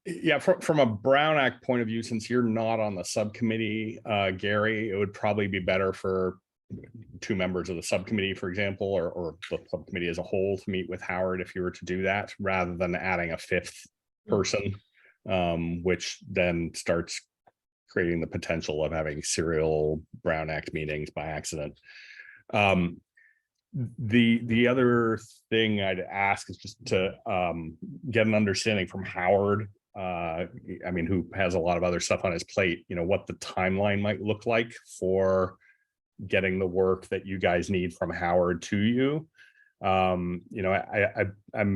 Yeah, from a Brown Act point of view, since you're not on the subcommittee, Gary, it would probably be better for two members of the subcommittee, for example, or the subcommittee as a whole to meet with Howard if you were to do that, rather than adding a fifth person, which then starts creating the potential of having serial Brown Act meetings by accident. The other thing I'd ask is just to get an understanding from Howard, I mean, who has a lot of other stuff on his plate, what the timeline might look like for getting the work that you guys need from Howard to you. I'm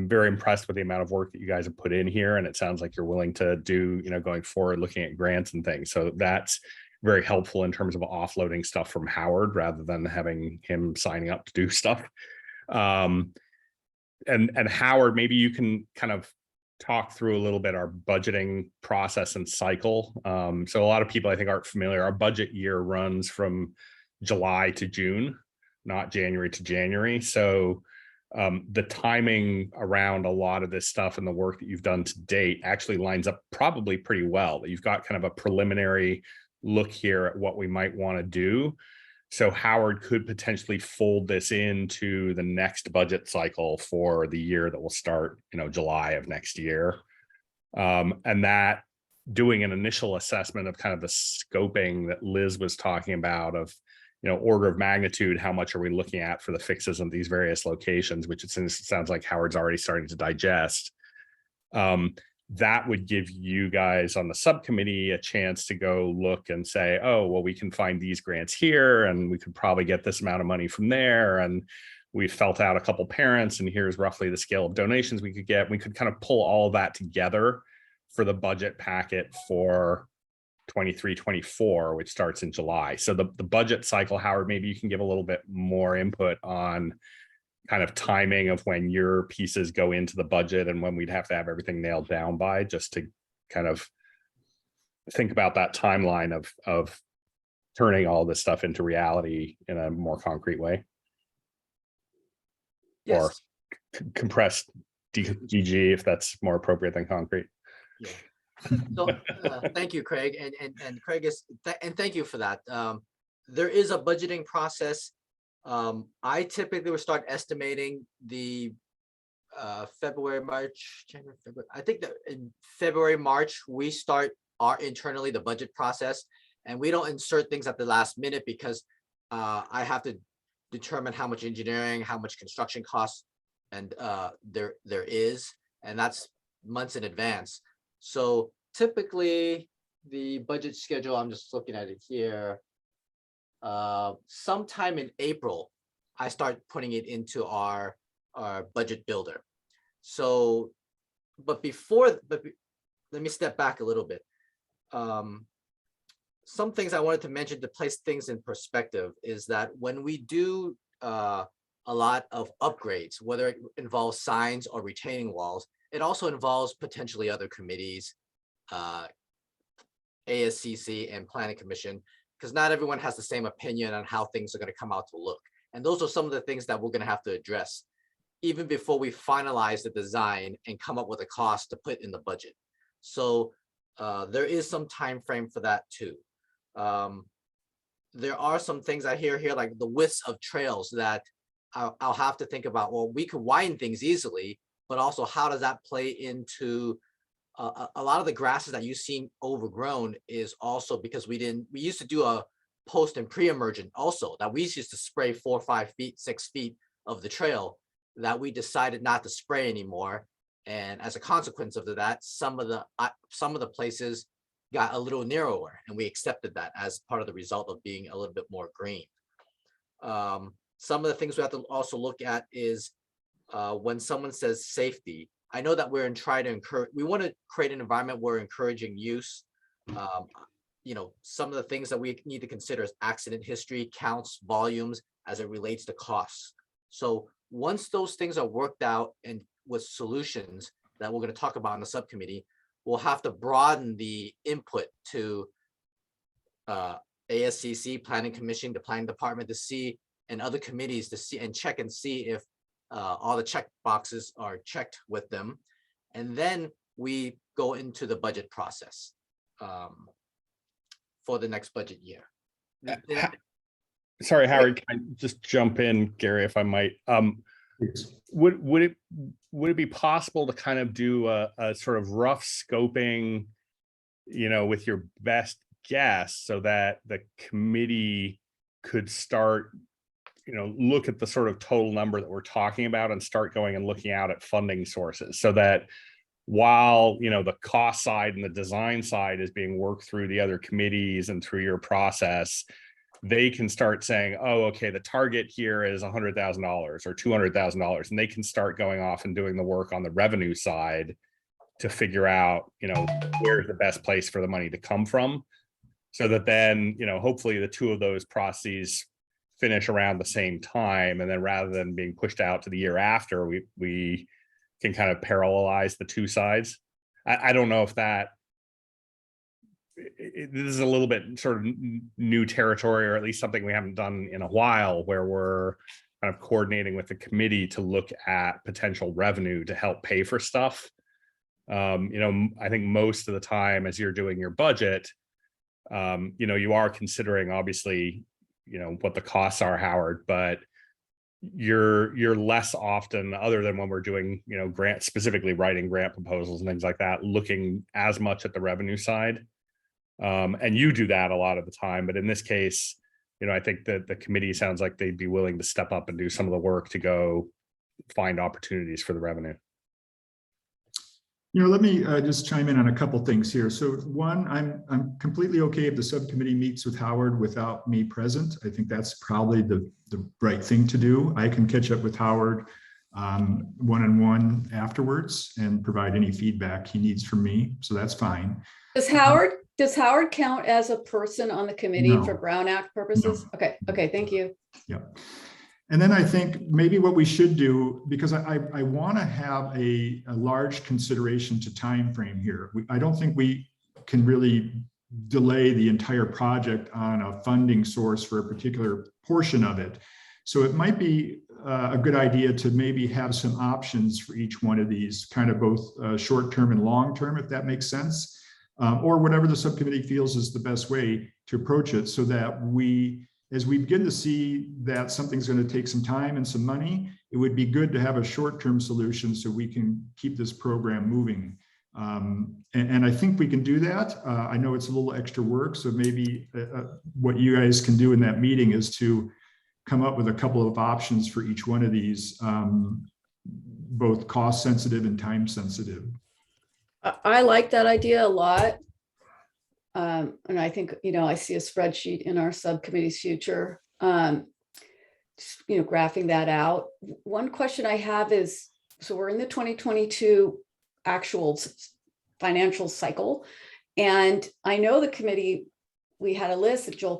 very impressed with the amount of work that you guys have put in here, and it sounds like you're willing to do, going forward, looking at grants and things. So that's very helpful in terms of offloading stuff from Howard rather than having him signing up to do stuff. And Howard, maybe you can kind of talk through a little bit our budgeting process and cycle. So a lot of people, I think, aren't familiar. Our budget year runs from July to June, not January to January. So the timing around a lot of this stuff and the work that you've done to date actually lines up probably pretty well. That you've got kind of a preliminary look here at what we might want to do. So Howard could potentially fold this into the next budget cycle for the year that will start, July of next year. And that doing an initial assessment of kind of the scoping that Liz was talking about of, order of magnitude, how much are we looking at for the fixes in these various locations, which it sounds like Howard's already starting to digest. That would give you guys on the subcommittee a chance to go look and say, oh, well, we can find these grants here, and we could probably get this amount of money from there. And we felt out a couple parents, and here's roughly the scale of donations we could get. We could kind of pull all of that together for the budget packet for 23-24, which starts in July. So the budget cycle, Howard, maybe you can give a little bit more input on kind of timing of when your pieces go into the budget and when we'd have to have everything nailed down by, just to kind of think about that timeline of turning all this stuff into reality in a more concrete way. Yes. Or compressed DG, if that's more appropriate than concrete. Yeah. So thank you, Craig, and Craig and thank you for that. There is a budgeting process. I typically would start estimating the February, March, January, February. I think that in February, March, we start internally the budget process, and we don't insert things at the last minute because I have to determine how much engineering, how much construction costs, and there is, and that's months in advance. So typically the budget schedule, I'm just looking at it here. Sometime in April, I start putting it into our budget builder. So, but let me step back a little bit. Some things I wanted to mention to place things in perspective is that when we do a lot of upgrades, whether it involves signs or retaining walls, it also involves potentially other committees, ASCC and Planning Commission, because not everyone has the same opinion on how things are going to come out to look. And those are some of the things that we're going to have to address even before we finalize the design and come up with a cost to put in the budget. So there is some time frame for that too. There are some things I hear here, like the widths of trails, that I'll have to think about. Well, we could widen things easily, but also how does that play into a lot of the grasses that you've seen overgrown is also because we used to do a post and pre-emergent also, that we used to spray 4, 5 feet, 6 feet of the trail, that we decided not to spray anymore. And as a consequence of that, some of the places got a little narrower, and we accepted that as part of the result of being a little bit more green. Some of the things we have to also look at is when someone says safety. I know that we're trying to encourage, we want to create an environment where we're encouraging use. You know, some of the things that we need to consider is accident history, counts, volumes, as it relates to costs. So once those things are worked out and with solutions that we're going to talk about in the subcommittee, we'll have to broaden the input to ASCC, Planning Commission, the Planning Department to see, and other committees to see and check and see if all the check boxes are checked with them. And then we go into the budget process for the next budget year. Sorry, Howard, can I just jump in, Gary, if I might? Would it be possible to kind of do a sort of rough scoping, you know, with your best guess, so that the committee could start, you know, look at the sort of total number that we're talking about and start going and looking out at funding sources, so that while, you know, the cost side and the design side is being worked through the other committees and through your process, they can start saying, oh, okay, the target here is $100,000 or $200,000, and they can start going off and doing the work on the revenue side to figure out, you know, where's the best place for the money to come from, so that then, you know, hopefully the two of those processes finish around the same time, and then rather than being pushed out to the year after, we can kind of parallelize the two sides. I don't know if that this is a little bit sort of new territory, or at least something we haven't done in a while, where we're kind of coordinating with the committee to look at potential revenue to help pay for stuff. You know, I think most of the time as you're doing your budget, you know, you are considering obviously, you know, what the costs are, Howard, but you're less often, other than when we're doing, you know, specifically writing grant proposals and things like that, looking as much at the revenue side. And you do that a lot of the time, but in this case, you know, I think that the committee sounds like they'd be willing to step up and do some of the work to go find opportunities for the revenue. You know, let me just chime in on a couple things here. So one, I'm completely okay if the subcommittee meets with Howard without me present. I think that's probably the right thing to do. I can catch up with Howard one-on-one afterwards and provide any feedback he needs from me. So that's fine. Does Howard count as a person on the committee for Brown Act purposes? No. Okay, thank you. Yeah. And then I think maybe what we should do, because I want to have a large consideration to time frame here. I don't think we can really delay the entire project on a funding source for a particular portion of it. So it might be a good idea to maybe have some options for each one of these, kind of both short-term and long-term, if that makes sense, or whatever the subcommittee feels is the best way to approach it, so that as we begin to see that something's going to take some time and some money, it would be good to have a short-term solution so we can keep this program moving. And I think we can do that. I know it's a little extra work, so maybe what you guys can do in that meeting is to come up with a couple of options for each one of these, both cost sensitive and time sensitive. I like that idea a lot. And I think, you know, I see a spreadsheet in our subcommittee's future, you know, graphing that out. One question I have is, so we're in the 2022 actual financial cycle. And I know the committee, we had a list that Joe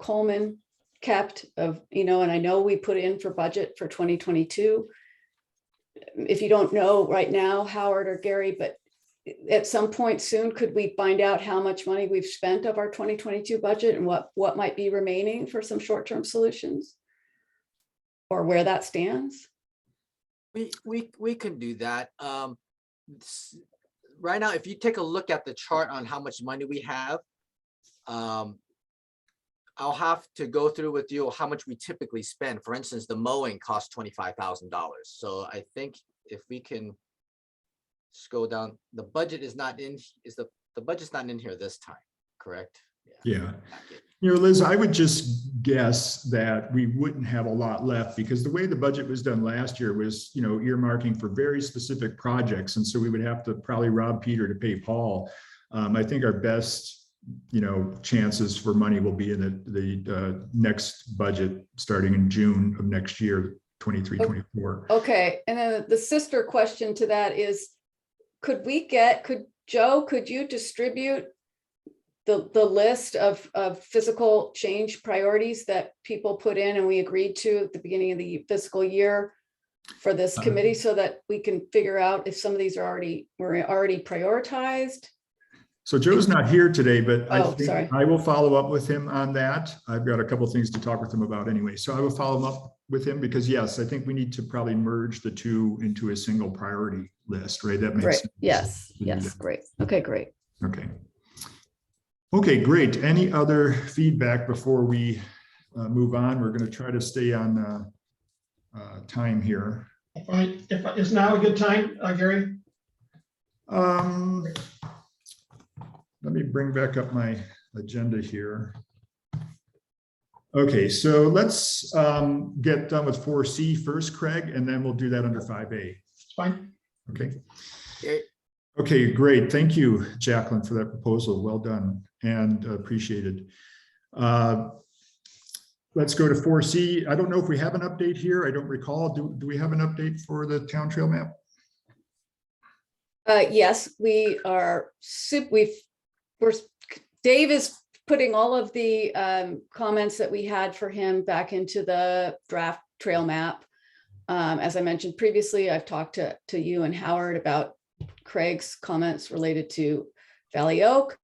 Coleman kept of, you know, and I know we put in for budget for 2022. If you don't know right now, Howard or Gary, but at some point soon, could we find out how much money we've spent of our 2022 budget and what might be remaining for some short-term solutions, or where that stands? We can do that. Right now, if you take a look at the chart on how much money we have, I'll have to go through with you how much we typically spend. For instance, the mowing costs $25,000. So I think if we can go down, the budget is not in, the budget's not in here this time, correct? Yeah. Liz, I would just guess that we wouldn't have a lot left because the way the budget was done last year was, earmarking for very specific projects. And so we would have to probably rob Peter to pay Paul. I think our best, chances for money will be in the next budget starting in June of next year, 23, 24. Okay, and then the sister question to that is, could you distribute the list of physical change priorities that people put in and we agreed to at the beginning of the fiscal year for this committee so that we can figure out if some of these were already prioritized? So Joe's not here today, but I think sorry. I will follow up with him on that. I've got a couple of things to talk with him about anyway. So I will follow up with him because yes, I think we need to probably merge the two into a single priority list, right? That makes Great. sense. Yes, great. Okay, great. Okay, great. Any other feedback before we move on? We're going to try to stay on time here. Is now a good time, Gary? Let me bring back up my agenda here. Okay, so let's get done with 4C first, Craig, and then we'll do that under 5A. It's fine. Okay. Okay. Okay, great. Thank you, Jacqueline, for that proposal. Well done and appreciated. Let's go to 4C. I don't know if we have an update here. I don't recall. Do we have an update for the town trail map? Yes, we are. Dave is putting all of the comments that we had for him back into the draft trail map. As I mentioned previously, I've talked to you and Howard about Craig's comments related to Valley Oak.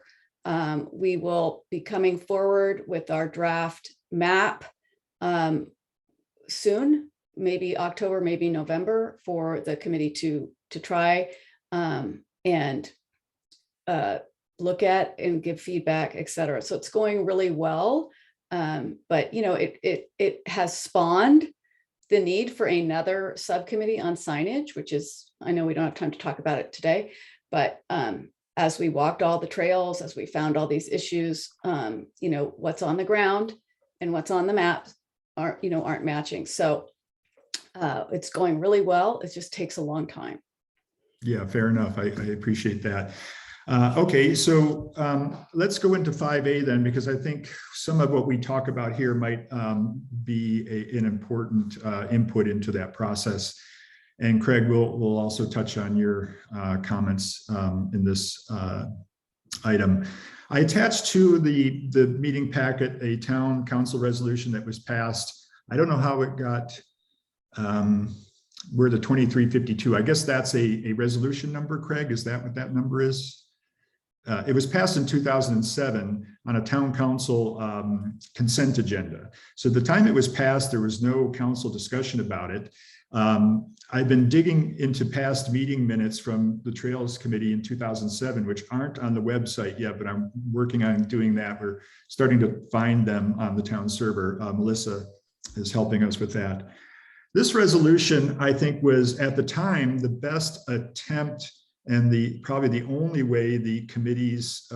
We will be coming forward with our draft map soon, maybe October, maybe November, for the committee to try and look at and give feedback, et cetera. So it's going really well. But it has spawned the need for another subcommittee on signage, which is, I know we don't have time to talk about it today, but as we walked all the trails, as we found all these issues, what's on the ground and what's on the map aren't matching. So it's going really well. It just takes a long time. Yeah, fair enough. I appreciate that. Okay, so let's go into 5A then, because I think some of what we talk about here might be an important input into that process. And Craig will also touch on your comments in this item. I attached to the meeting packet a town council resolution that was passed. I don't know how it got we're the 2352. I guess that's a resolution number, Craig. Is that what that number is? It was passed in 2007 on a town council consent agenda. So at the time it was passed, there was no council discussion about it. I've been digging into past meeting minutes from the Trails Committee in 2007, which aren't on the website yet, but I'm working on doing that. We're starting to find them on the town server. Melissa is helping us with that. This resolution, I think, was at the time the best attempt and probably the only way the committees,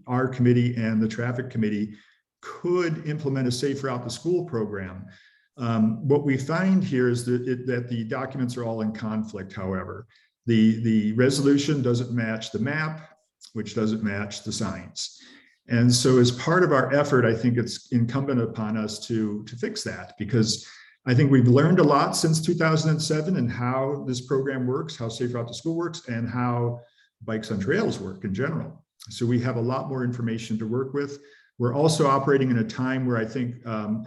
our committee and the traffic committee, could implement a Safe Route to School program. What we find here is that the documents are all in conflict, however. The resolution doesn't match the map, which doesn't match the signs. And so as part of our effort, I think it's incumbent upon us to fix that, because I think we've learned a lot since 2007 and how this program works, how Safe Route to School works, and how bikes on trails work in general. So we have a lot more information to work with. We're also operating in a time where I think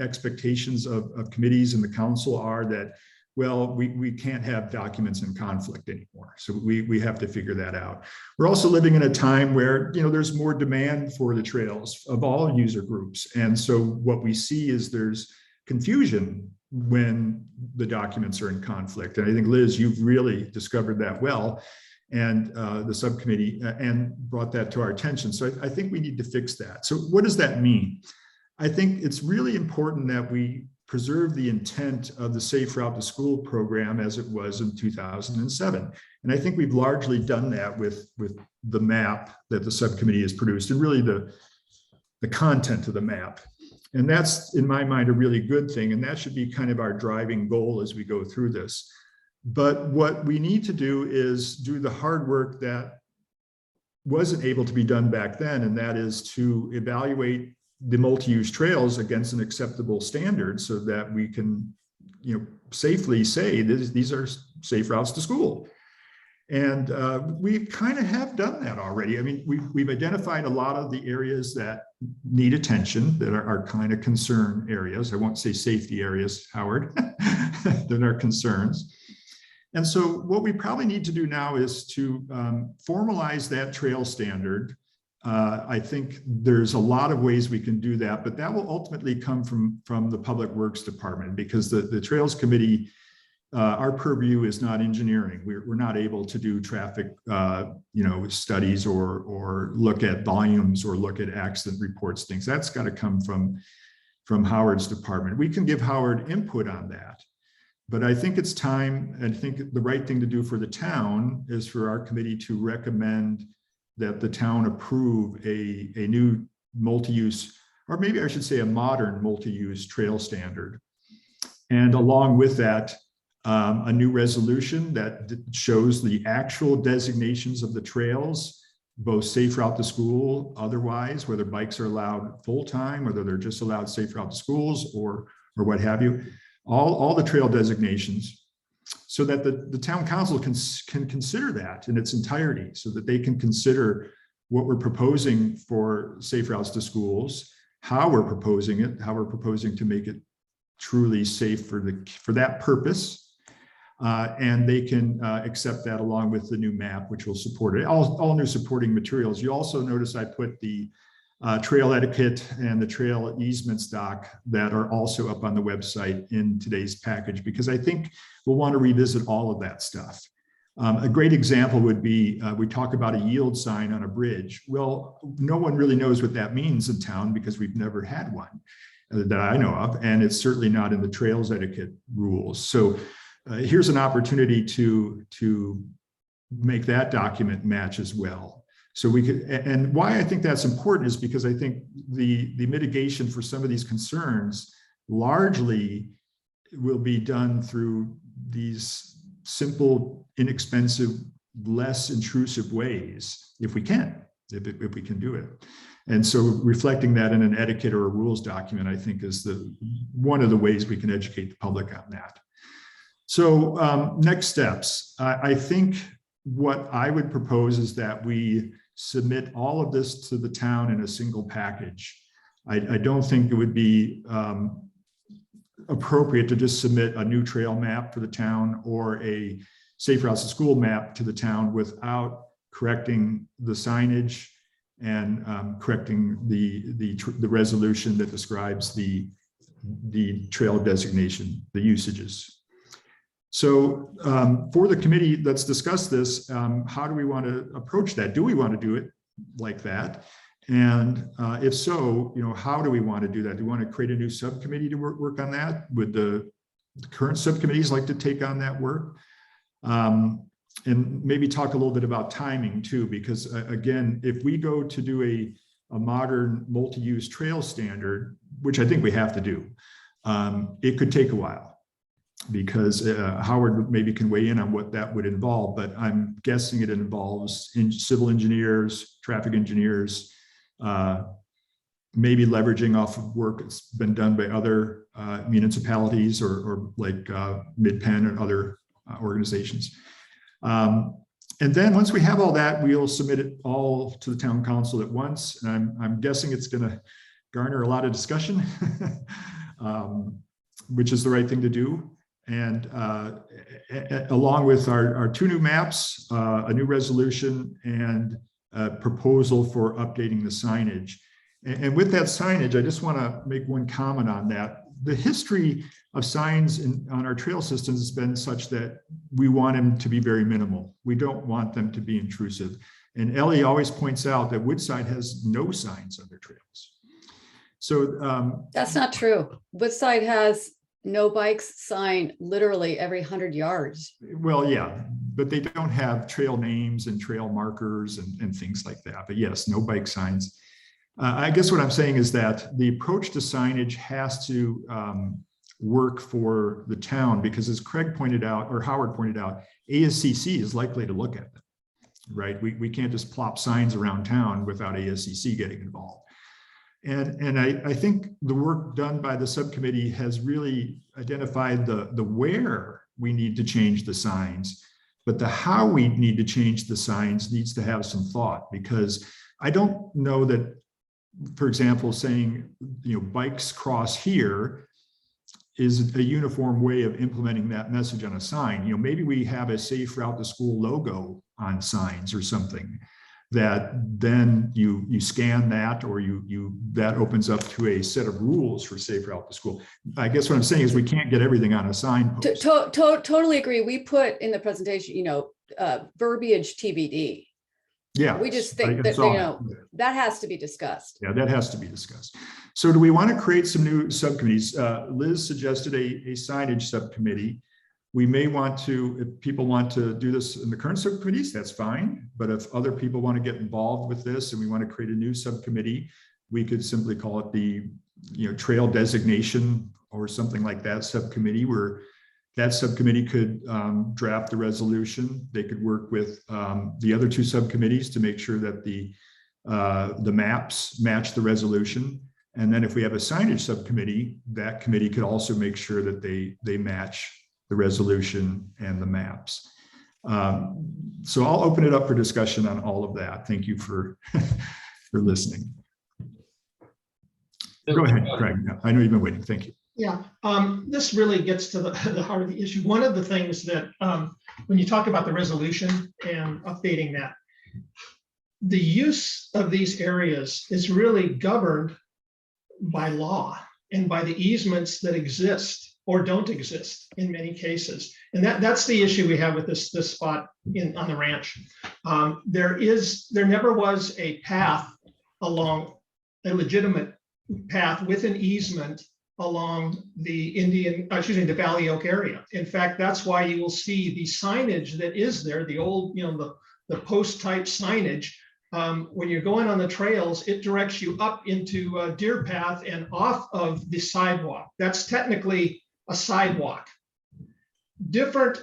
expectations of committees and the council are that, well, we can't have documents in conflict anymore. So we have to figure that out. We're also living in a time where, there's more demand for the trails of all user groups. And so what we see is there's confusion when the documents are in conflict. And I think, Liz, you've really discovered that well, and the subcommittee, and brought that to our attention. So I think we need to fix that. So what does that mean? I think it's really important that we preserve the intent of the Safe Route to School program as it was in 2007. And I think we've largely done that with the map that the subcommittee has produced, and really the the content of the map. And that's, in my mind, a really good thing. And that should be kind of our driving goal as we go through this. But what we need to do is do the hard work that wasn't able to be done back then, and that is to evaluate the multi-use trails against an acceptable standard so that we can, safely say these are safe routes to school. And we kind of have done that already. I mean, we've identified a lot of the areas that need attention, that are kind of concern areas. I won't say safety areas, Howard, that are concerns. And so what we probably need to do now is to formalize that trail standard. I think there's a lot of ways we can do that, but that will ultimately come from the Public Works Department, because the Trails Committee, our purview is not engineering. We're not able to do traffic, studies or look at volumes or look at accident reports, things. That's got to come from Howard's department. We can give Howard input on that. But I think it's time, and I think the right thing to do for the town is for our committee to recommend that the town approve a new multi-use, or maybe I should say a modern multi-use trail standard. And along with that, a new resolution that shows the actual designations of the trails, both safe route to school, otherwise, whether bikes are allowed full-time, whether they're just allowed safe route to schools or what have you. All the trail designations, so that the town council can consider that in its entirety, so that they can consider what we're proposing for safe routes to schools, how we're proposing it, how we're proposing to make it truly safe for that purpose, and they can accept that along with the new map, which will support it. All new supporting materials. You also notice I put the trail etiquette and the trail easements doc that are also up on the website in today's package, because I think we'll want to revisit all of that stuff. A great example would be, we talk about a yield sign on a bridge. Well, no one really knows what that means in town because we've never had one that I know of, and it's certainly not in the trails etiquette rules. So here's an opportunity to make that document match as well. So we could, and why I think that's important is because I think the mitigation for some of these concerns largely will be done through these simple, inexpensive, less intrusive ways, if we can do it. And so reflecting that in an etiquette or a rules document, I think is one of the ways we can educate the public on that. So next steps, I think what I would propose is that we submit all of this to the town in a single package. I don't think it would be appropriate to just submit a new trail map for the town or a safe routes to school map to the town without correcting the signage and correcting the resolution that describes the trail designation, the usages. So for the committee, let's discuss this. How do we want to approach that? Do we want to do it like that? And if so, how do we want to do that? Do we want to create a new subcommittee to work on that? Would the current subcommittees like to take on that work? And maybe talk a little bit about timing too, because again, if we go to do a modern multi-use trail standard, which I think we have to do, it could take a while. Because Howard maybe can weigh in on what that would involve, but I'm guessing it involves civil engineers, traffic engineers, maybe leveraging off of work that's been done by other municipalities or like Mid-Penn and other organizations. And then once we have all that, we'll submit it all to the town council at once. And I'm guessing it's going to garner a lot of discussion, which is the right thing to do. And along with our two new maps, a new resolution, and a proposal for updating the signage. And with that signage, I just want to make one comment on that. The history of signs on our trail systems has been such that we want them to be very minimal. We don't want them to be intrusive. And Ellie always points out that Woodside has no signs on their trails. So that's not true. Woodside has no bikes sign literally every 100 yards. Well, yeah, but they don't have trail names and trail markers and things like that. But yes, no bike signs. I guess what I'm saying is that the approach to signage has to work for the town, because as Craig pointed out, or Howard pointed out, ASCC is likely to look at them, right? We can't just plop signs around town without ASCC getting involved. And I think the work done by the subcommittee has really identified the where we need to change the signs, but the how we need to change the signs needs to have some thought, because I don't know that, for example, saying, bikes cross here is a uniform way of implementing that message on a sign. Maybe we have a safe route to school logo on signs or something, that then you scan that, or that opens up to a set of rules for safe route to school. I guess what I'm saying is we can't get everything on a sign post. Totally agree. We put in the presentation, verbiage TBD. Yeah. We just think that, that has to be discussed. Yeah, that has to be discussed. So do we want to create some new subcommittees? Liz suggested a signage subcommittee. We may want to, if people want to do this in the current subcommittees, that's fine. But if other people want to get involved with this and we want to create a new subcommittee, we could simply call it the trail designation or something like that subcommittee, where that subcommittee could draft the resolution. They could work with the other two subcommittees to make sure that the maps match the resolution. And then if we have a signage subcommittee, that committee could also make sure that they match the resolution and the maps. So I'll open it up for discussion on all of that. Thank you for listening. Go ahead, Craig. I know you've been waiting. Thank you. Yeah, this really gets to the heart of the issue. One of the things that when you talk about the resolution and updating that, the use of these areas is really governed by law and by the easements that exist or don't exist in many cases. And that's the issue we have with this spot on the ranch. There never was a path along, a legitimate path with an easement along the the Valley Oak area. In fact, that's why you will see the signage that is there, the old, the post type signage. When you're going on the trails, it directs you up into a deer path and off of the sidewalk. That's technically a sidewalk. Different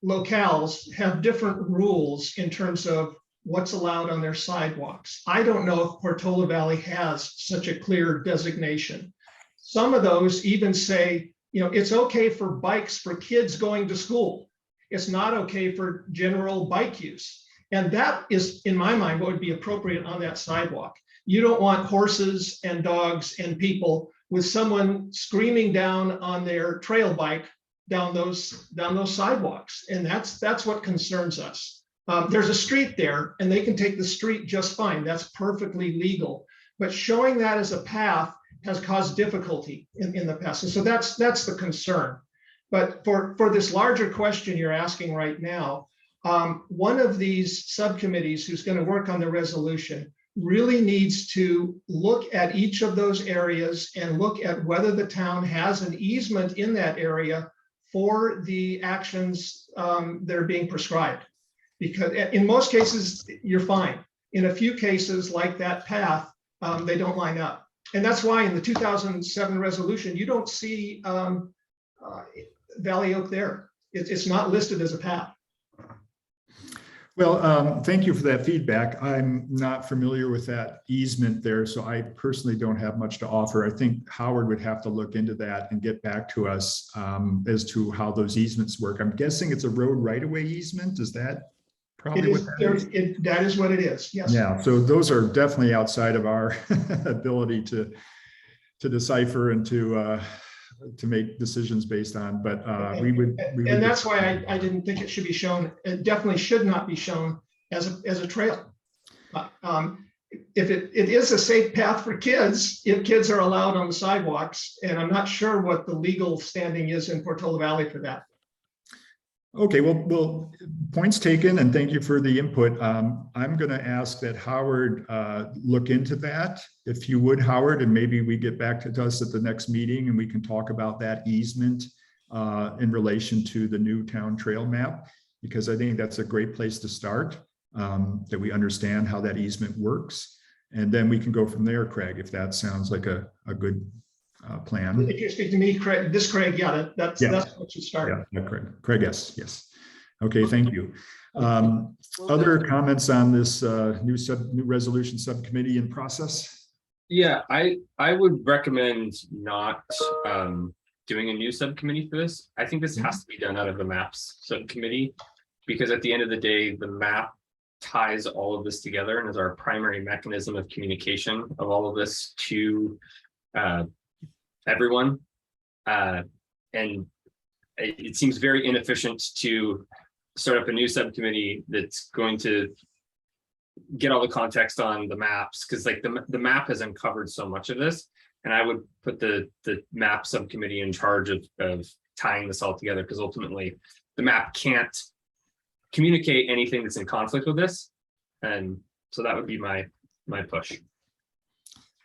locales have different rules in terms of what's allowed on their sidewalks. I don't know if Portola Valley has such a clear designation. Some of those even say, it's okay for bikes for kids going to school. It's not okay for general bike use. And that is, in my mind, what would be appropriate on that sidewalk. You don't want horses and dogs and people with someone screaming down on their trail bike down those sidewalks. And that's what concerns us. There's a street there and they can take the street just fine. That's perfectly legal. But showing that as a path has caused difficulty in the past. And so that's the concern. But for this larger question you're asking right now, one of these subcommittees who's going to work on the resolution really needs to look at each of those areas and look at whether the town has an easement in that area for the actions that are being prescribed. Because in most cases, you're fine. In a few cases, like that path, they don't line up. And that's why in the 2007 resolution, you don't see Valley Oak there. It's not listed as a path. Well, thank you for that feedback. I'm not familiar with that easement there, so I personally don't have much to offer. I think Howard would have to look into that and get back to us as to how those easements work. I'm guessing it's a road right-of-way easement. Is that probably what that is? That is what it is, yes. Yeah, so those are definitely outside of our ability to decipher and to make decisions based on, but we would. And that's why I didn't think it should be shown. It definitely should not be shown as a trail. If it is a safe path for kids, if kids are allowed on the sidewalks, and I'm not sure what the legal standing is in Portola Valley for that. Okay, well, points taken, and thank you for the input. I'm going to ask that Howard look into that, if you would, Howard, and maybe we get back to us at the next meeting and we can talk about that easement in relation to the new town trail map, because I think that's a great place to start, that we understand how that easement works. And then we can go from there, Craig, if that sounds like a good plan. If you speak to me, Craig, yeah, that's what you start. Yeah, Craig, yes. Okay, thank you. Other comments on this new resolution subcommittee in process? Yeah, I would recommend not doing a new subcommittee for this. I think this has to be done out of the maps subcommittee, because at the end of the day, the map ties all of this together and is our primary mechanism of communication of all of this to everyone. And it seems very inefficient to start up a new subcommittee that's going to get all the context on the maps, because like the map has uncovered so much of this, and I would put the map subcommittee in charge of tying this all together, because ultimately the map can't communicate anything that's in conflict with this, and so that would be my push.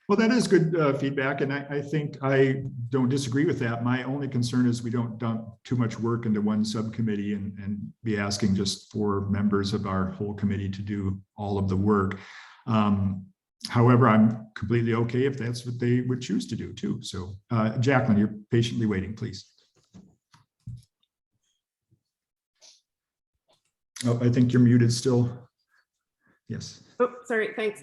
Well, that is good feedback, and I think I don't disagree with that. My only concern is we don't dump too much work into one subcommittee and be asking just 4 members of our whole committee to do all of the work. However, I'm completely okay if that's what they would choose to do too. So Jacqueline, you're patiently waiting, please. Oh, I think you're muted still. Yes. Oh, sorry, thanks.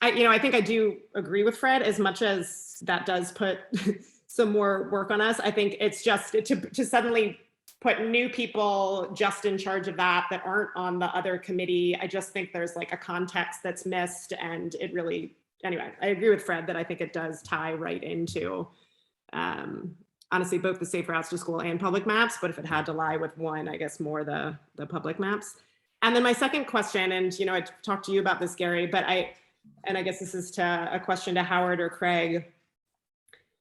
I think I do agree with Fred, as much as that does put some more work on us. I think it's just to suddenly put new people just in charge of that aren't on the other committee. I just think there's like a context that's missed, and it really, anyway, I agree with Fred that I think it does tie right into honestly both the safe routes to school and public maps, but if it had to lie with one, I guess more the public maps. And then my second question, and I talked to you about this, Gary, but I guess this is a question to Howard or Craig.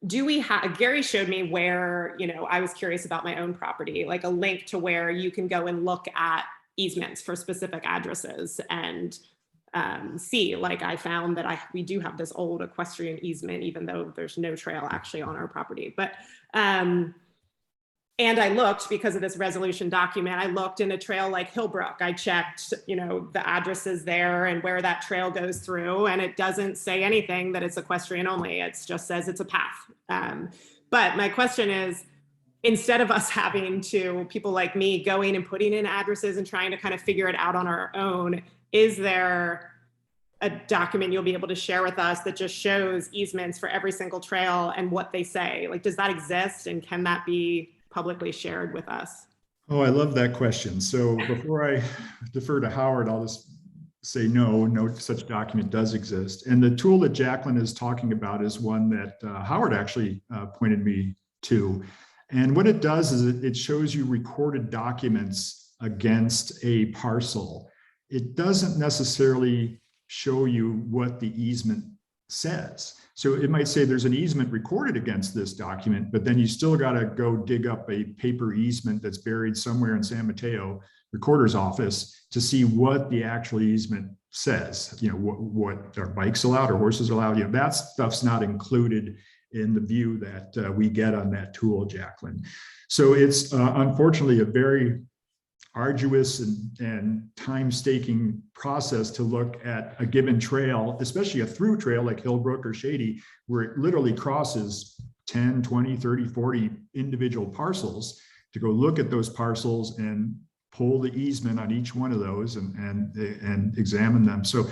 Do we have, Gary showed me where, I was curious about my own property, like a link to where you can go and look at easements for specific addresses and see, like I found that we do have this old equestrian easement, even though there's no trail actually on our property. But and I looked, because of this resolution document, I looked in a trail like Hillbrook. I checked, the addresses there and where that trail goes through, and it doesn't say anything that it's equestrian only. It just says it's a path. But my question is, instead of us having to, people like me, going and putting in addresses and trying to kind of figure it out on our own, is there a document you'll be able to share with us that just shows easements for every single trail and what they say? Like, does that exist, and can that be publicly shared with us? Oh, I love that question. So before I defer to Howard, I'll just say no such document does exist. And the tool that Jacqueline is talking about is one that Howard actually pointed me to. And what it does is it shows you recorded documents against a parcel. It doesn't necessarily show you what the easement says. So it might say there's an easement recorded against this document, but then you still got to go dig up a paper easement that's buried somewhere in San Mateo recorder's office to see what the actual easement says. What are bikes allowed or horses allowed? That stuff's not included in the view that we get on that tool, Jacqueline. So it's unfortunately a very arduous and time-staking process to look at a given trail, especially a through trail like Hillbrook or Shady, where it literally crosses 10, 20, 30, 40 individual parcels, to go look at those parcels and pull the easement on each one of those and examine them. So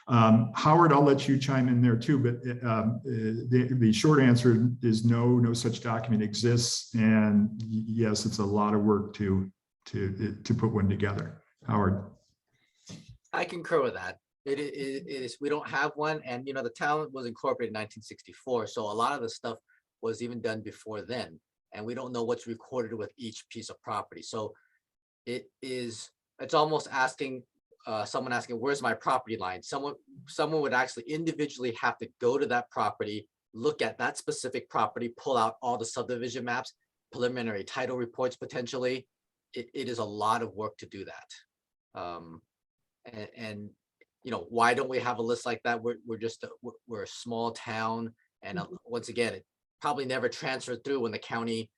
Howard, I'll let you chime in there too, but the short answer is no such document exists. And yes, it's a lot of work to put one together. Howard. I concur with that. It is, we don't have one, and the town was incorporated in 1964, so a lot of the stuff was even done before then, and we don't know what's recorded with each piece of property. So it's almost asking someone asking, where's my property line? Someone would actually individually have to go to that property, look at that specific property, pull out all the subdivision maps, preliminary title reports potentially. It is a lot of work to do that. And why don't we have a list like that? We're a small town, and once again, it probably never transferred through when the county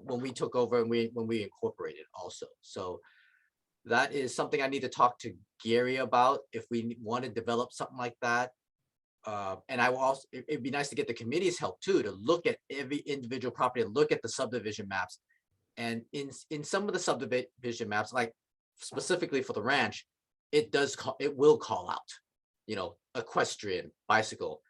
when we took over and when we incorporated also. So That is something I need to talk to Gary about if we want to develop something like that. And I will also, it'd be nice to get the committee's help too, to look at every individual property and look at the subdivision maps. And in some of the subdivision maps, like specifically for the ranch, it will call out, you know, equestrian, bicycle.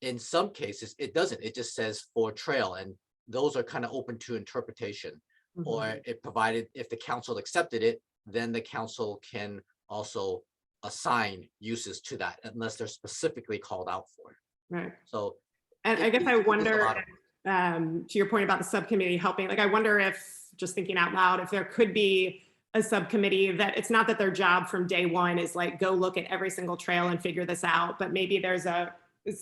In some cases, it doesn't. It just says for trail, and those are kind of open to interpretation. Or it provided, if the council accepted it, then the council can also assign uses to that unless they're specifically called out for. Right. So, and I guess I there's a wonder, lot of- to your point about the subcommittee helping, like, I wonder if, just thinking out loud, if there could be a subcommittee that it's not that their job from day one is like, go look at every single trail and figure this out, but maybe there's a,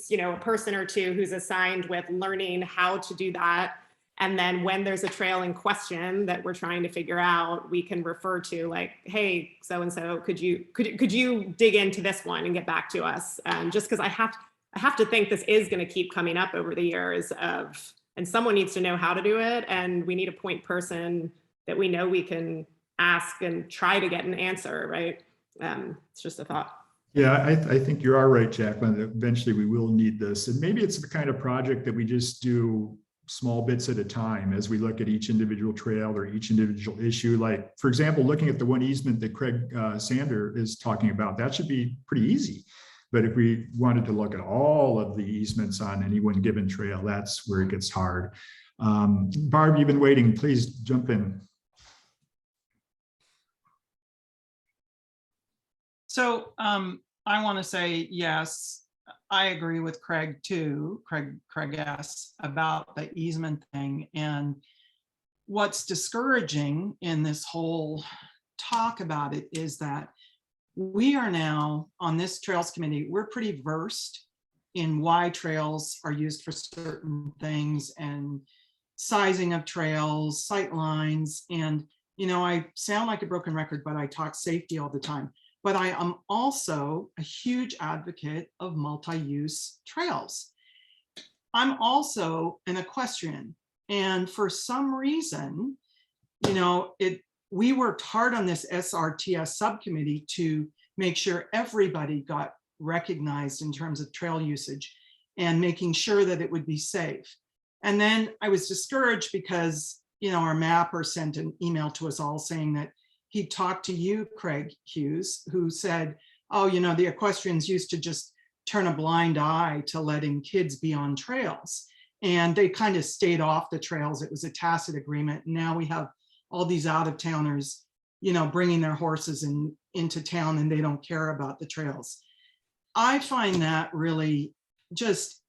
you know, a person or two who's assigned with learning how to do that. And then when there's a trail in question that we're trying to figure out, we can refer to like, hey, so-and-so, could you dig into this one and get back to us? Just because I have to think this is going to keep coming up over the years of, and someone needs to know how to do it. And we need a point person that we know we can ask and try to get an answer, right? It's just a thought. Yeah, I think you are right, Jacqueline. Eventually we will need this. And maybe it's the kind of project that we just do small bits at a time as we look at each individual trail or each individual issue. Like, for example, looking at the one easement that Craig Sander is talking about, that should be pretty easy. But if we wanted to look at all of the easements on any one given trail, that's where it gets hard. Barb, you've been waiting. Please jump in. So I want to say, yes, I agree with Craig too, Craig S, about the easement thing. And what's discouraging in this whole talk about it is that we are now on this trails committee, we're pretty versed in why trails are used for certain things and sizing of trails, sight lines. And, you know, I sound like a broken record, but I talk safety all the time. But I am also a huge advocate of multi-use trails. I'm also an equestrian. And for some reason, you know, we worked hard on this SRTS subcommittee to make sure everybody got recognized in terms of trail usage and making sure that it would be safe. And then I was discouraged because, you know, our mapper sent an email to us all saying that he talked to you, Craig Hughes, who said, oh, you know, the equestrians used to just turn a blind eye to letting kids be on trails. And they kind of stayed off the trails. It was a tacit agreement. And now we have all these out-of-towners, you know, bringing their horses into town and they don't care about the trails. I find that really just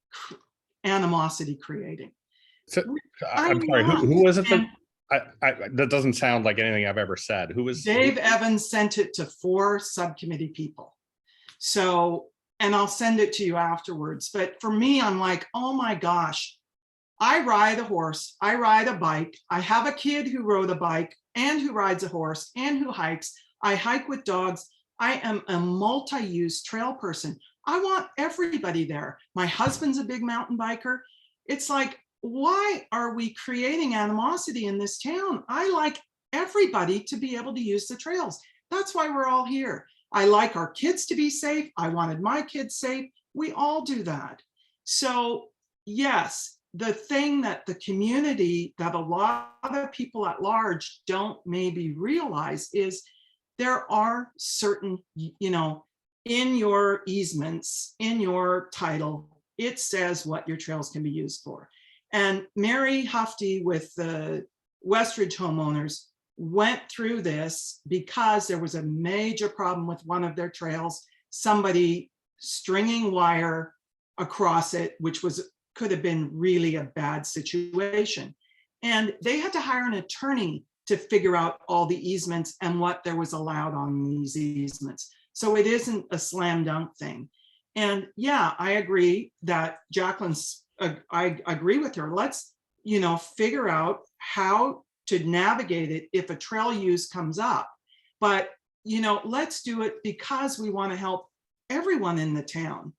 animosity creating. So, I'm sorry, who was it that? That doesn't sound like anything I've ever said. Who was Dave Evans sent it to 4 subcommittee people. So, and I'll send it to you afterwards. But for me, I'm like, oh my gosh, I ride a horse, I ride a bike. I have a kid who rode a bike and who rides a horse and who hikes. I hike with dogs. I am a multi-use trail person. I want everybody there. My husband's a big mountain biker. It's like, why are we creating animosity in this town? I like everybody to be able to use the trails. That's why we're all here. I like our kids to be safe. I wanted my kids safe. We all do that. So yes, the thing that the community, that a lot of people at large don't maybe realize is there are certain, you know, in your easements, in your title, it says what your trails can be used for. And Mary Hufty with the Westridge homeowners went through this because there was a major problem with one of their trails, somebody stringing wire across it, which could have been really a bad situation. And they had to hire an attorney to figure out all the easements and what there was allowed on these easements. So it isn't a slam dunk thing. And yeah, I agree that Jacqueline's, I agree with her. Let's, you know, figure out how to navigate it if a trail use comes up. But, you know, let's do it because we want to help everyone in the town.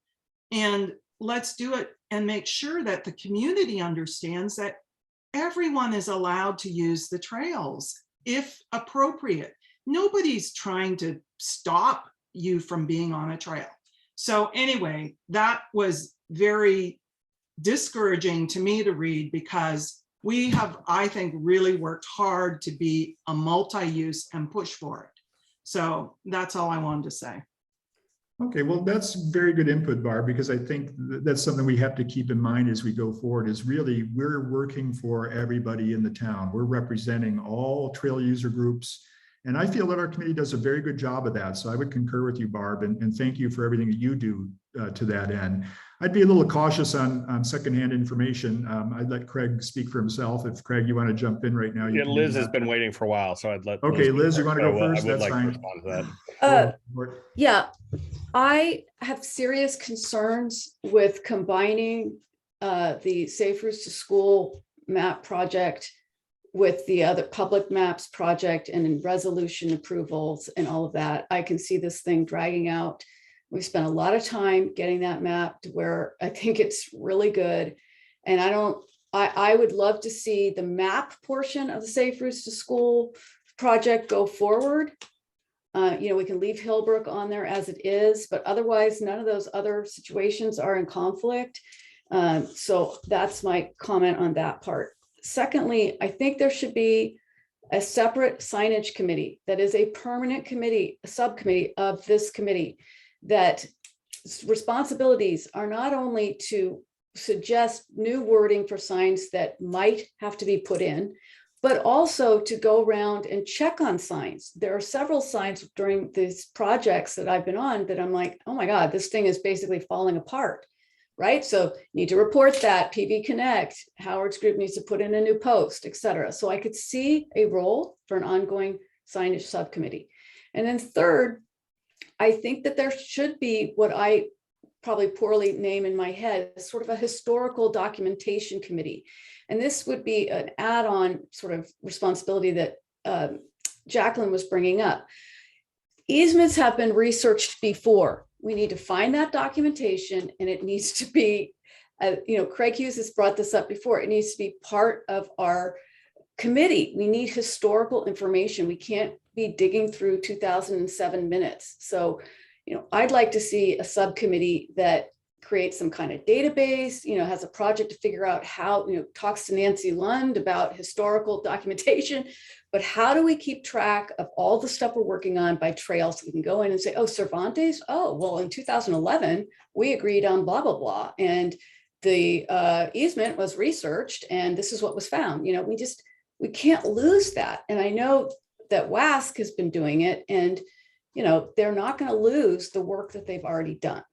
And let's do it and make sure that the community understands that everyone is allowed to use the trails if appropriate. nobody's trying to stop you from being on a trail. So anyway, that was very discouraging to me to read, because we have, I think, really worked hard to be a multi-use and push for it. So that's all I wanted to say. Okay, well, that's very good input, Barb, because I think that's something we have to keep in mind as we go forward, is really we're working for everybody in the town. We're representing all trail user groups. And I feel that our committee does a very good job of that. So I would concur with you, Barb, and thank you for everything that you do to that end. I'd be a little cautious on secondhand information. I'd let Craig speak for himself. If Craig, you want to jump in right now. You Yeah, can do Liz has that. been waiting for a while, so I'd let. Okay, Liz, you go want to first, go but first? I would That's like to fine. respond to Go that. for it. Yeah, I have serious concerns with combining the Safe Routes to School map project with the other public maps project and in resolution approvals and all of that. I can see this thing dragging out. We spent a lot of time getting that map to where I think it's really good. And I would love to see the map portion of the Safe Routes to School project go forward. We can leave Hillbrook on there as it is, but otherwise none of those other situations are in conflict. So that's my comment on that part. Secondly, I think there should be a separate signage committee that is a permanent committee, a subcommittee of this committee, that responsibilities are not only to suggest new wording for signs that might have to be put in, but also to go around and check on signs. There are several signs during these projects that I've been on that I'm like, oh my God, this thing is basically falling apart, right? So need to report that, PV Connect, Howard's group needs to put in a new post, et cetera. So I could see a role for an ongoing signage subcommittee. And then third, I think that there should be what I probably poorly name in my head, sort of a historical documentation committee. And this would be an add-on sort of responsibility that Jacqueline was bringing up. Easements have been researched before. We need to find that documentation, and it needs to be, Craig Hughes has brought this up before, it needs to be part of our committee. We need historical information. We can't be digging through 2007 minutes. So, I'd like to see a subcommittee that creates some kind of database, has a project to figure out how, talks to Nancy Lund about historical documentation, but how do we keep track of all the stuff we're working on by trail, so we can go in and say, oh, Cervantes, oh, well, in 2011, we agreed on blah, blah, blah. And the easement was researched and this is what was found. We can't lose that. And I know that WASC has been doing it, and they're not going to lose the work that they've already done.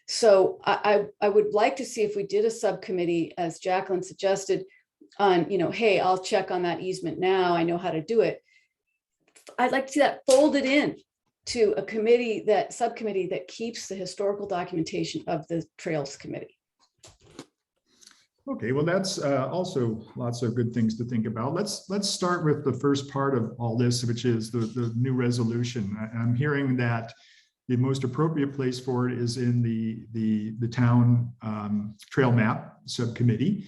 So I would like to see if we did a subcommittee, as Jacqueline suggested, on, hey, I'll check on that easement now, I know how to do it. I'd like to see that folded in to a committee, that subcommittee that keeps the historical documentation of the Trails Committee. Okay, well, that's also lots of good things to think about. Let's start with the first part of all this, which is the new resolution. I'm hearing that the most appropriate place for it is in the town trail map subcommittee.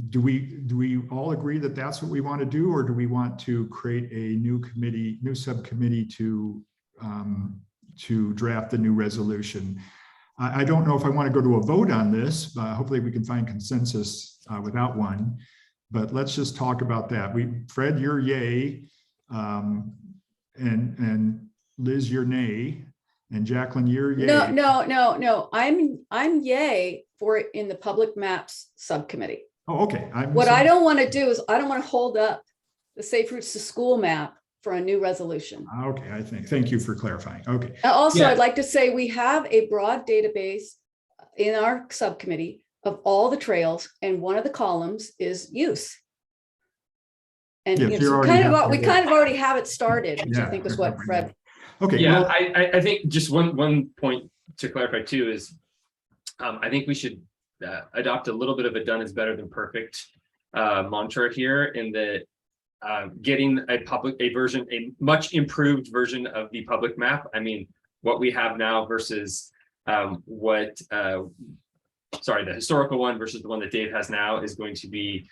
Do we all agree that that's what we want to do, or do we want to create a new subcommittee to draft the new resolution? I don't know if I want to go to a vote on this. Hopefully we can find consensus without one, but let's just talk about that. Fred, you're yay, and Liz, you're nay, and Jacqueline, you're yay. No. I'm yay for it in the public maps subcommittee. Oh, okay. I don't want to do is I don't want to hold up the Safe Routes to School map for a new resolution. Okay, thank you for clarifying. Okay. Also, yeah. I'd like to say we have a broad database in our subcommittee of all the trails, and one of the columns is use. And yes, so we kind of already have it started, which I think is what Fred. Okay. Yeah, well, I think just one point to clarify too is I think we should adopt a little bit of a done is better than perfect mantra here, in that getting a much improved version of the public map. I mean, what we have now versus the historical one versus the one that Dave has now is going to be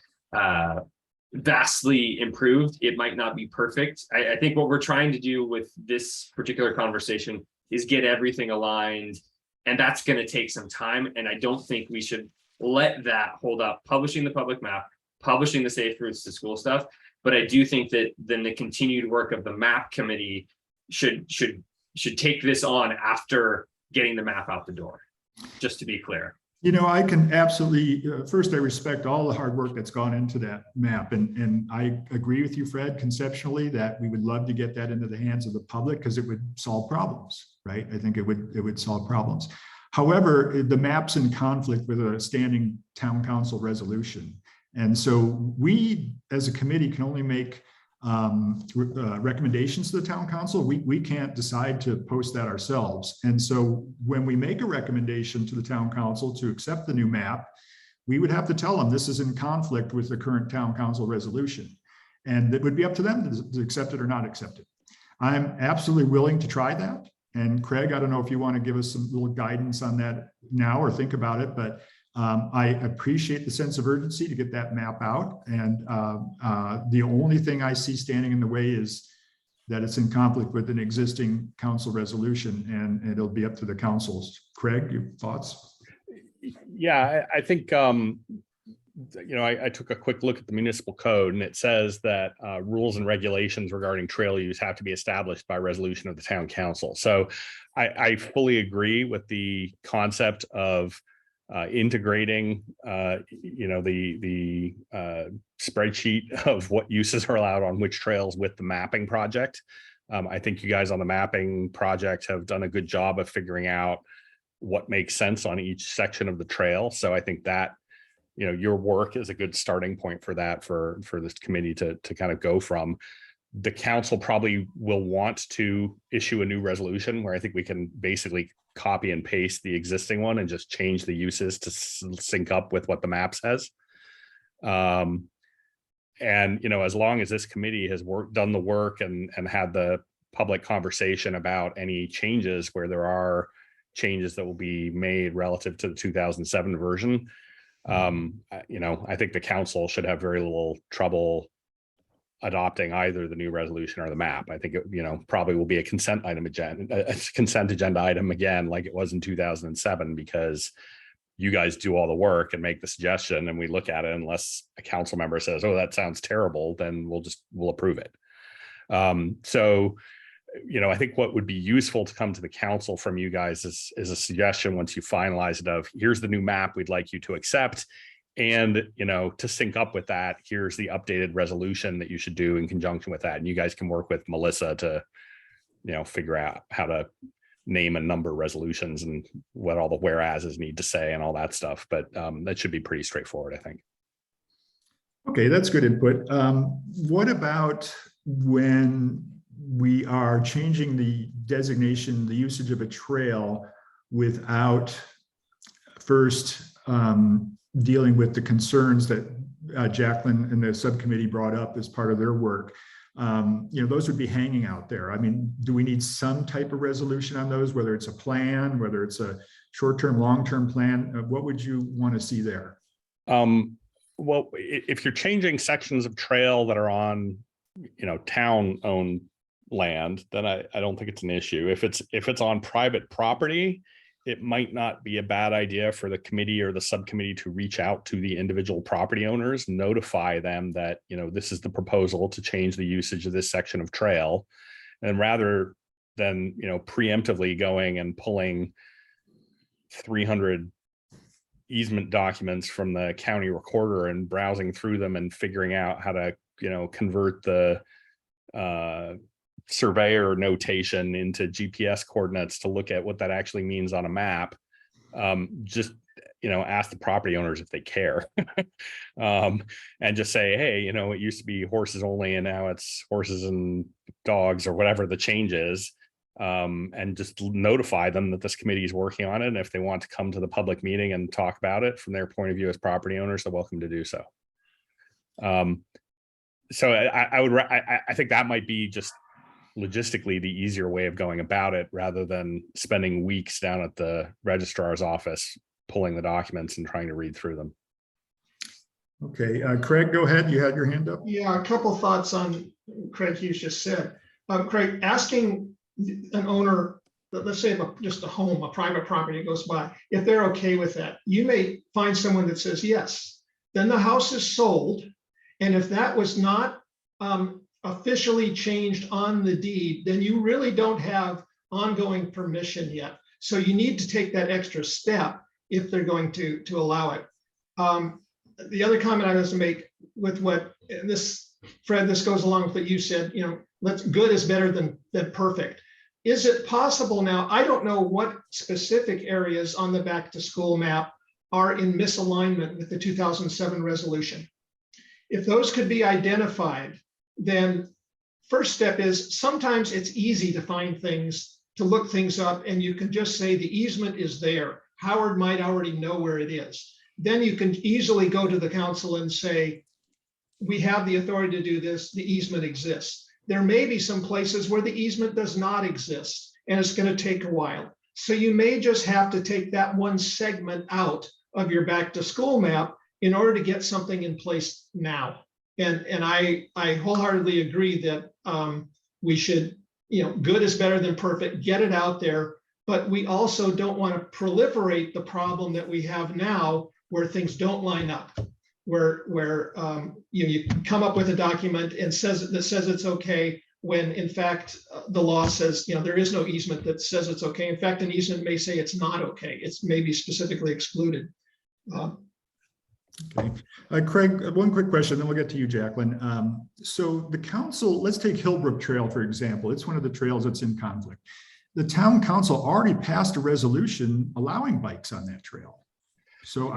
vastly improved. It might not be perfect. I think what we're trying to do with this particular conversation is get everything aligned, and that's going to take some time. And I don't think we should let that hold up publishing the public map, publishing the safe routes to school stuff. But I do think that then the continued work of the map committee should take this on after getting the map out the door, just to be clear. You know, I can absolutely, first, I respect all the hard work that's gone into that map. And I agree with you, Fred, conceptually, that we would love to get that into the hands of the public because it would solve problems, right? I think it would solve problems. However, the map's in conflict with a standing town council resolution. And so we, as a committee, can only make recommendations to the town council. We can't decide to post that ourselves. And so when we make a recommendation to the town council to accept the new map, we would have to tell them this is in conflict with the current town council resolution. And it would be up to them to accept it or not accept it. I'm absolutely willing to try that. And Craig, I don't know if you want to give us some little guidance on that now or think about it, but I appreciate the sense of urgency to get that map out. And the only thing I see standing in the way is that it's in conflict with an existing council resolution, and it'll be up to the councils. Craig, your thoughts? Yeah, I think, I took a quick look at the municipal code, and it says that rules and regulations regarding trail use have to be established by resolution of the town council. So I fully agree with the concept of integrating, the spreadsheet of what uses are allowed on which trails with the mapping project. I think you guys on the mapping project have done a good job of figuring out what makes sense on each section of the trail. So I think that, your work is a good starting point for that, for this committee to kind of go from. The council probably will want to issue a new resolution where I think we can basically copy and paste the existing one and just change the uses to sync up with what the map says. And, as long as this committee has done the work and had the public conversation about any changes where there are changes that will be made relative to the 2007 version, I think the council should have very little trouble adopting either the new resolution or the map. I think it, probably will be a consent agenda item again, like it was in 2007, because you guys do all the work and make the suggestion and we look at it. Unless a council member says, oh, that sounds terrible, then we'll approve it. So, I think what would be useful to come to the council from you guys is a suggestion once you finalize it of, here's the new map we'd like you to accept. And, to sync up with that, here's the updated resolution that you should do in conjunction with that. And you guys can work with Melissa to, figure out how to name and number resolutions and what all the whereases need to say and all that stuff. But that should be pretty straightforward, I think. Okay, that's good input. What about when we are changing the designation, the usage of a trail without first dealing with the concerns that Jacqueline and the subcommittee brought up as part of their work? Those would be hanging out there. I mean, do we need some type of resolution on those, whether it's a plan, whether it's a short-term, long-term plan? What would you want to see there? Well, if you're changing sections of trail that are on, town-owned land, then I don't think it's an issue. If it's on private property, it might not be a bad idea for the committee or the subcommittee to reach out to the individual property owners, notify them that, this is the proposal to change the usage of this section of trail. And rather than, preemptively going and pulling 300 easement documents from the county recorder and browsing through them and figuring out how to, convert the surveyor notation into GPS coordinates to look at what that actually means on a map. Just, ask the property owners if they care. And just say, hey, it used to be horses only and now it's horses and dogs or whatever the change is. And just notify them that this committee is working on it. And if they want to come to the public meeting and talk about it from their point of view as property owners, they're welcome to do so. So I think that might be just logistically the easier way of going about it, rather than spending weeks down at the registrar's office pulling the documents and trying to read through them. Okay, Craig, go ahead. You had your hand up. Yeah, a couple thoughts on Craig Hughes just said. Craig, asking an owner, let's say just a home, a private property goes by, if they're okay with that, you may find someone that says yes. Then the house is sold. And if that was not officially changed on the deed, then you really don't have ongoing permission yet. So you need to take that extra step if they're going to allow it. The other comment I was to make with what this, Fred, this goes along with what you said, you know, good is better than perfect. Is it possible now? I don't know what specific areas on the back to school map are in misalignment with the 2007 resolution. If those could be identified, then first step is sometimes it's easy to find things, to look things up, and you can just say the easement is there. Howard might already know where it is. Then you can easily go to the council and say, we have the authority to do this, the easement exists. There may be some places where the easement does not exist, and it's going to take a while. So you may just have to take that one segment out of your back to school map in order to get something in place now. And I wholeheartedly agree that we should, you know, good is better than perfect, get it out there, but we also don't want to proliferate the problem that we have now where things don't line up, where you come up with a document and that says it's okay, when in fact the law says, you know, there is no easement that says it's okay. In fact, an easement may say it's not okay. It's maybe specifically excluded. Okay, Craig, one quick question, then we'll get to you, Jacqueline. So the council, let's take Hillbrook Trail, for example. It's one of the trails that's in conflict. The town council already passed a resolution allowing bikes on that trail. So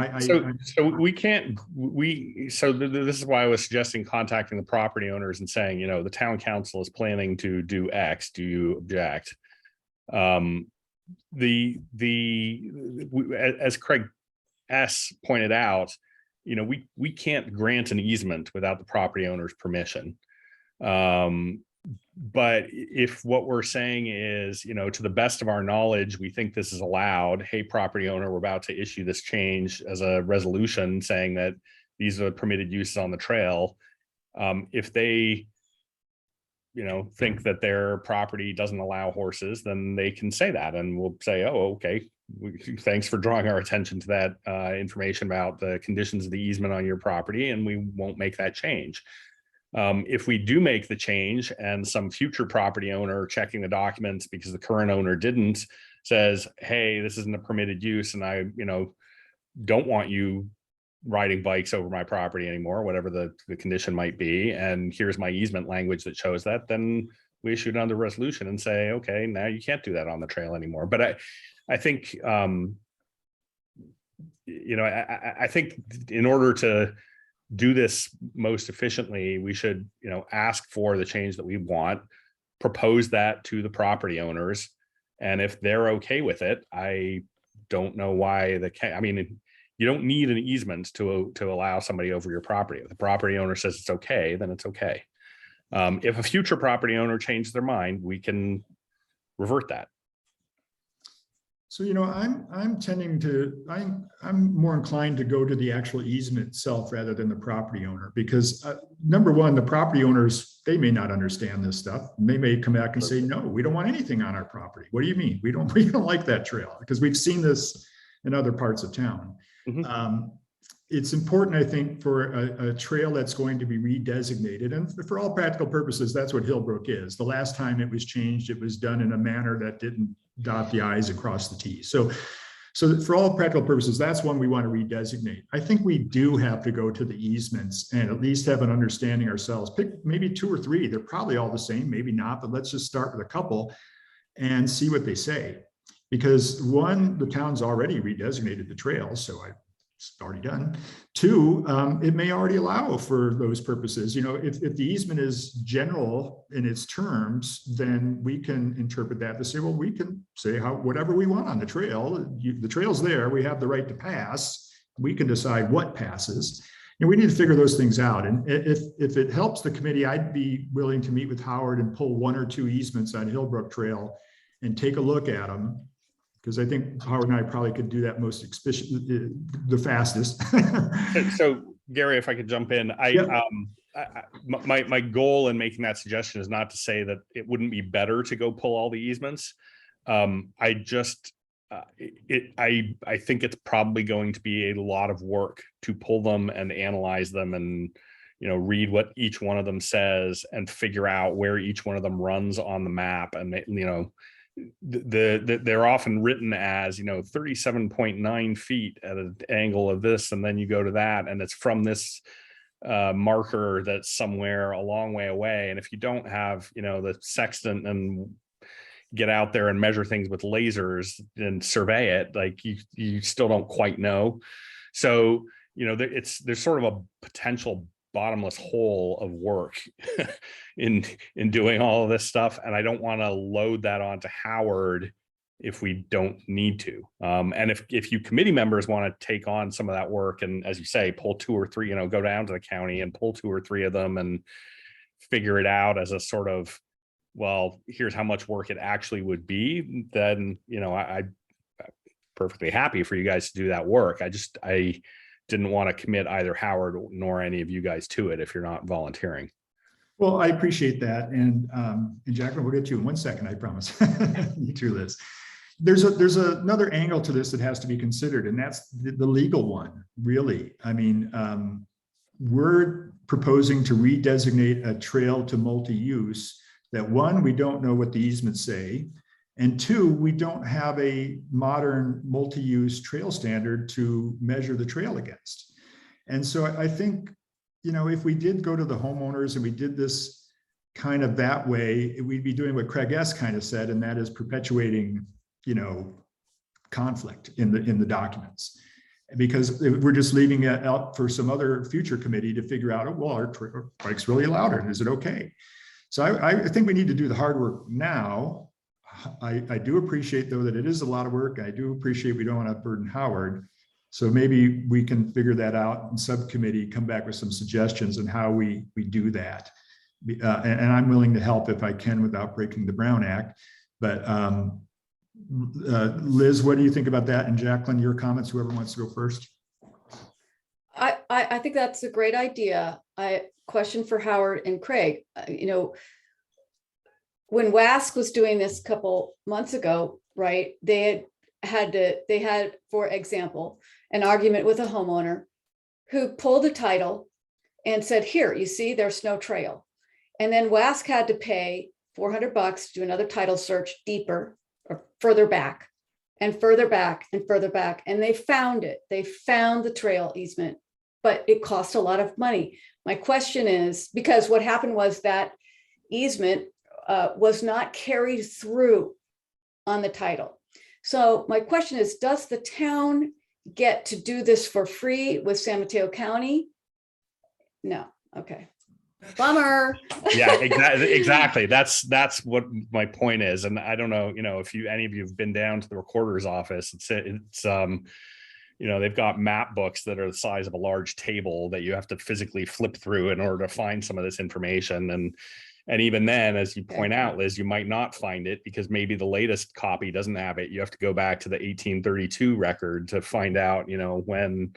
we can't, this is why I was suggesting contacting the property owners and saying, you know, the town council is planning to do X, do you object? As Craig S pointed out, you know, we can't grant an easement without the property owner's permission. But if what we're saying is, you know, to the best of our knowledge, we think this is allowed. Hey, property owner, we're about to issue this change as a resolution saying that these are permitted uses on the trail. If they, you know, think that their property doesn't allow horses, then they can say that, and we'll say, oh, okay, thanks for drawing our attention to that information about the conditions of the easement on your property, and we won't make that change. If we do make the change and some future property owner checking the documents because the current owner didn't says, hey, this isn't a permitted use and I, you know, don't want you riding bikes over my property anymore, whatever the condition might be, and here's my easement language that shows that, then we issue another resolution and say, okay, now you can't do that on the trail anymore. But I think, you know, I think in order to do this most efficiently, we should, you know, ask for the change that we want, propose that to the property owners, and if they're okay with it, I don't know why I mean, you don't need an easement to allow somebody over your property. If the property owner says it's okay, then it's okay. If a future property owner changes their mind, we can revert that. So, you know, I'm more inclined to go to the actual easement itself rather than the property owner, because number one, the property owners, they may not understand this stuff. And they may come back and say, no, we don't want anything on our property. What do you mean? We don't like that trail, because we've seen this in other parts of town. Mm-hmm. It's important, I think, for a trail that's going to be redesignated. And for all practical purposes, that's what Hillbrook is. The last time it was changed, it was done in a manner that didn't dot the I's and cross the T's. So for all practical purposes, that's one we want to redesignate. I think we do have to go to the easements and at least have an understanding ourselves. Pick maybe 2 or 3. They're probably all the same, maybe not, but let's just start with a couple and see what they say. Because one, the town's already redesignated the trail, so it's already done. 2, it may already allow for those purposes. You know, if the easement is general in its terms, then we can interpret that to say, well, we can say whatever we want on the trail. The trail's there, we have the right to pass. We can decide what passes. And we need to figure those things out. And if it helps the committee, I'd be willing to meet with Howard and pull 1 or 2 easements on Hillbrook Trail and take a look at them. Because I think Howard and I probably could do that the fastest. So Gary, if I could jump in, Yeah. My goal in making that suggestion is not to say that it wouldn't be better to go pull all the easements. I just, I think it's probably going to be a lot of work to pull them and analyze them and, read what each one of them says and figure out where each one of them runs on the map. And, they're often written as 37.9 feet at an angle of this, and then you go to that and it's from this marker that's somewhere a long way away. And if you don't have the sextant and get out there and measure things with lasers and survey it, like you still don't quite know. So there's sort of a potential bottomless hole of work in doing all of this stuff, and I don't want to load that onto Howard if we don't need to. And if you committee members want to take on some of that work, and as you say, pull 2 or 3, go down to the county and pull 2 or 3 of them and figure it out as a sort of, well, here's how much work it actually would be, then I'm perfectly happy for you guys to do that work. I didn't want to commit either Howard nor any of you guys to it if you're not volunteering. Well, I appreciate that. And Jacqueline, we'll get to you in 1 second, I promise. You too, Liz. There's another angle to this that has to be considered, and that's the legal one, really. I mean, we're proposing to redesignate a trail to multi-use that, 1, we don't know what the easements say, and 2, we don't have a modern multi-use trail standard to measure the trail against. And so I think, if we did go to the homeowners and we did this kind of that way, we'd be doing what Craig S. kind of said, and that is perpetuating, conflict in the documents. Because we're just leaving it out for some other future committee to figure out, well, our bike's really allowed, and is it okay? So I think we need to do the hard work now. I do appreciate, though, that it is a lot of work. I do appreciate we don't want to burden Howard. So maybe we can figure that out in subcommittee, come back with some suggestions on how we do that. And I'm willing to help if I can without breaking the Brown Act. But Liz, what do you think about that? And Jacqueline, your comments, whoever wants to go first. I think that's a great idea. Question for Howard and Craig. When WASC was doing this a couple months ago, right? They had, for example, an argument with a homeowner who pulled a title and said, here, you see, there's no trail. And then WASC had to pay $400 to do another title search deeper or further back and further back and further back. And they found it. They found the trail easement, but it cost a lot of money. My question is, because what happened was that easement was not carried through on the title. So my question is, does the town get to do this for free with San Mateo County? No. Okay. Bummer. Yeah, exactly. That's what my point is. And I don't know, if any of you have been down to the recorder's office, it's they've got map books that are the size of a large table that you have to physically flip through in order to find some of this information. And even then, as you point out, Liz, you might not find it because maybe the latest copy doesn't have it. You have to go back to the 1832 record to find out, when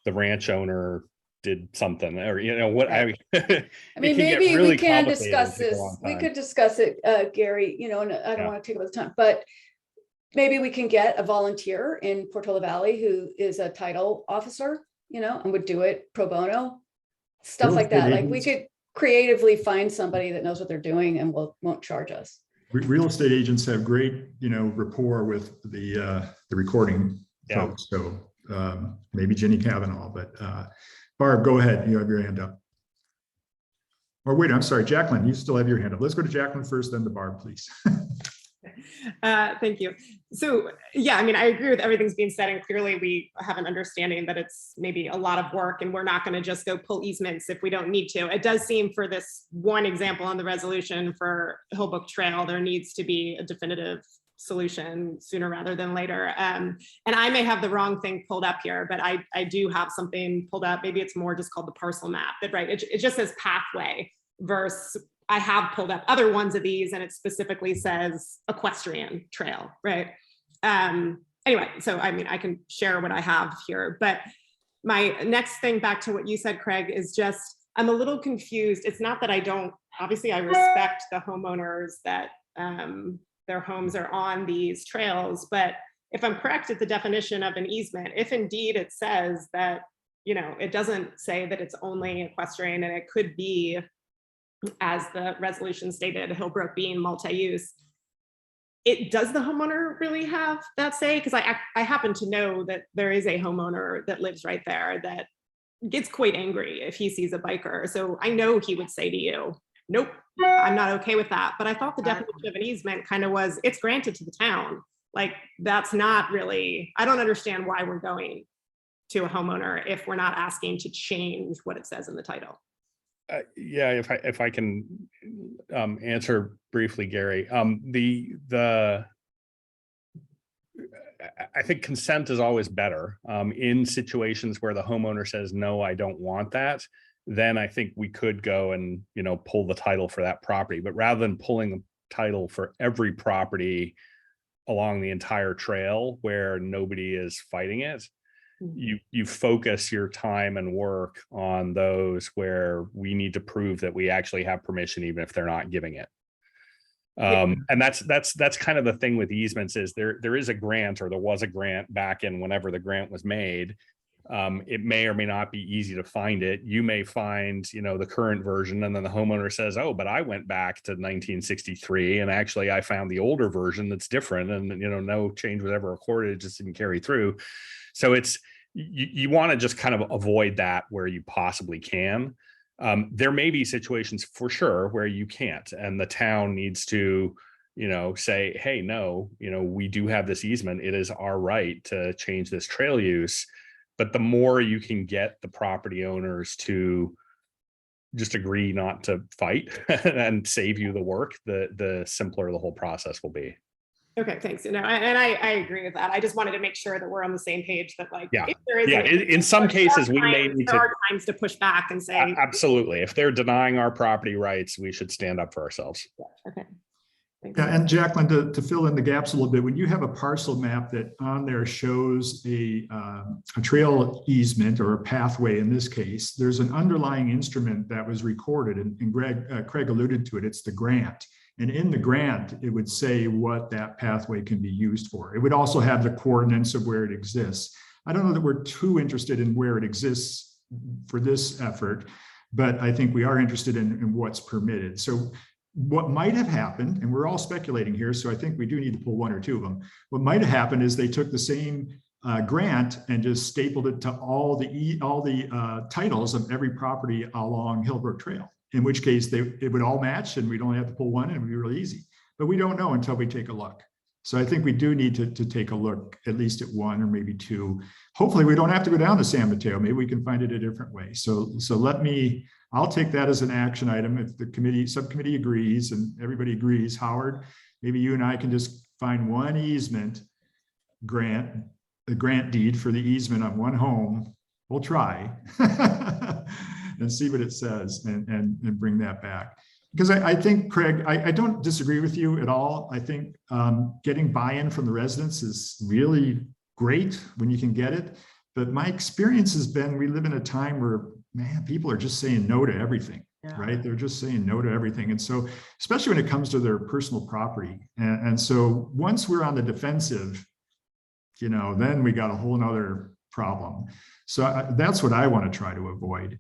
the ranch owner did something, or what. I mean, maybe we can discuss this. We could discuss it, Gary. And I don't want to take up the time, but maybe we can get a volunteer in Portola Valley who is a title officer, and would do it pro bono, stuff like that. Like we could creatively find somebody that knows what they're doing and won't charge us. Real estate agents have great, rapport with the recording folks. So maybe Jenny Kavanaugh, but Barb, go ahead. You have your hand up. Or wait, I'm sorry, Jacqueline, you still have your hand up. Let's go to Jacqueline first, then to Barb, please. Thank you. So yeah, I mean, I agree with everything's being said, and clearly we have an understanding that it's maybe a lot of work and we're not going to just go pull easements if we don't need to. It does seem for this one example on the resolution for Hillbrook Trail, there needs to be a definitive solution sooner rather than later. And I may have the wrong thing pulled up here, but I do have something pulled up. Maybe it's more just called the parcel map, but right, it just says pathway versus I have pulled up other ones of these and it specifically says equestrian trail, right? Anyway, so I mean, I can share what I have here, but my next thing back to what you said, Craig, is just, I'm a little confused. It's not that I don't, obviously I respect the homeowners that their homes are on these trails, but if I'm correct at the definition of an easement, if indeed it says that, you know, it doesn't say that it's only equestrian and it could be, as the resolution stated, Hillbrook being multi-use, does the homeowner really have that say? Because I happen to know that there is a homeowner that lives right there that gets quite angry if he sees a biker. So I know he would say to you, nope, I'm not okay with that. But I thought the definition of an easement kind of was, it's granted to the town. Like, that's not really, I don't understand why we're going to a homeowner if we're not asking to change what it says in the title. Yeah, if I can answer briefly, Gary. I think consent is always better in situations where the homeowner says, no, I don't want that. Then I think we could go and, you know, pull the title for that property. But rather than pulling the title for every property along the entire trail where nobody is fighting it, you focus your time and work on those where we need to prove that we actually have permission, even if they're not giving it. And that's kind of the thing with easements, is there is a grant, or there was a grant back in whenever the grant was made. It may or may not be easy to find it. You may find, you know, the current version, and then the homeowner says, oh, but I went back to 1963 and actually I found the older version that's different, and, you know, no change was ever recorded, it just didn't carry through. So it's, you want to just kind of avoid that where you possibly can. There may be situations for sure where you can't, and the town needs to, you know, say, hey, no, you know, we do have this easement. It is our right to change this trail use. But the more you can get the property owners to just agree not to fight and save you the work, the simpler the whole process will be. Okay, thanks. No, and I agree with that. I just wanted to make sure that we're on the same page, that, like, Yeah, if there is yeah. In some cases, we may need there to. are times to push back and say, Absolutely. If they're denying our property rights, we should stand up for ourselves. okay. Thanks. Yeah, and Jacqueline, to fill in the gaps a little bit, when you have a parcel map that on there shows a trail easement or a pathway, in this case, there's an underlying instrument that was recorded, and Craig alluded to it. It's the grant. And in the grant, it would say what that pathway can be used for. It would also have the coordinates of where it exists. I don't know that we're too interested in where it exists for this effort, but I think we are interested in what's permitted. So what might have happened, and we're all speculating here, so I think we do need to pull one or two of them. What might have happened is they took the same grant and just stapled it to all the titles of every property along Hillbrook Trail, in which case it would all match and we'd only have to pull one and it would be really easy. But we don't know until we take a look. So I think we do need to take a look at least at one or maybe two. Hopefully we don't have to go down to San Mateo. Maybe we can find it a different way. So I'll take that as an action item. If the subcommittee agrees and everybody agrees, Howard, maybe you and I can just find one easement grant, the grant deed for the easement on one home. We'll try and see what it says and bring that back. Because I think, Craig, I don't disagree with you at all. I think getting buy-in from the residents is really great when you can get it. But my experience has been, we live in a time where, man, people are just saying no to everything, right? They're just saying no to everything. And so, especially when it comes to their personal property. And so once we're on the defensive, you know, then we got a whole nother problem. So that's what I want to try to avoid.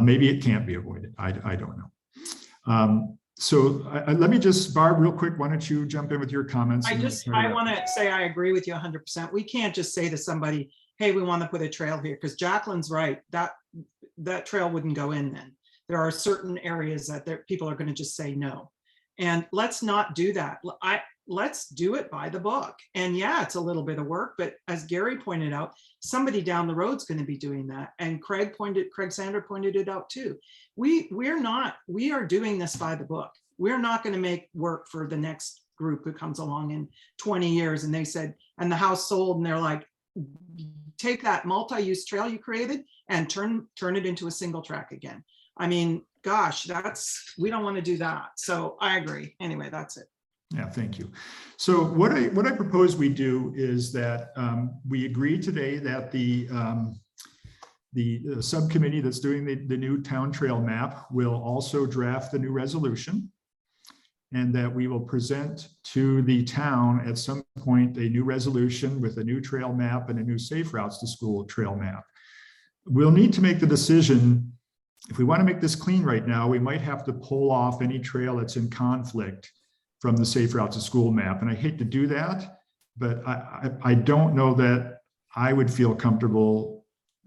Maybe it can't be avoided. I don't know. Let me just, Barb, real quick, why don't you jump in with your comments? I want to say I agree with you 100%. We can't just say to somebody, hey, we want to put a trail here, because Jacqueline's right. That trail wouldn't go in then. There are certain areas that people are going to just say no. And let's not do that. Let's do it by the book. And yeah, it's a little bit of work, but as Gary pointed out, somebody down the road's going to be doing that. And Craig Sander pointed it out too. We are doing this by the book. We're not going to make work for the next group who comes along in 20 years. And they said, and the house sold, and they're like, take that multi-use trail you created and turn it into a single track again. I mean, gosh, we don't want to do that. So I agree. Anyway, that's it. Yeah, thank you. So what I propose we do is that we agree today that the The subcommittee that's doing the new town trail map will also draft the new resolution, and that we will present to the town at some point a new resolution with a new trail map and a new safe routes to school trail map. We'll need to make the decision. If we want to make this clean right now, we might have to pull off any trail that's in conflict from the safe routes to school map. And I hate to do that, but I don't know that I would feel comfortable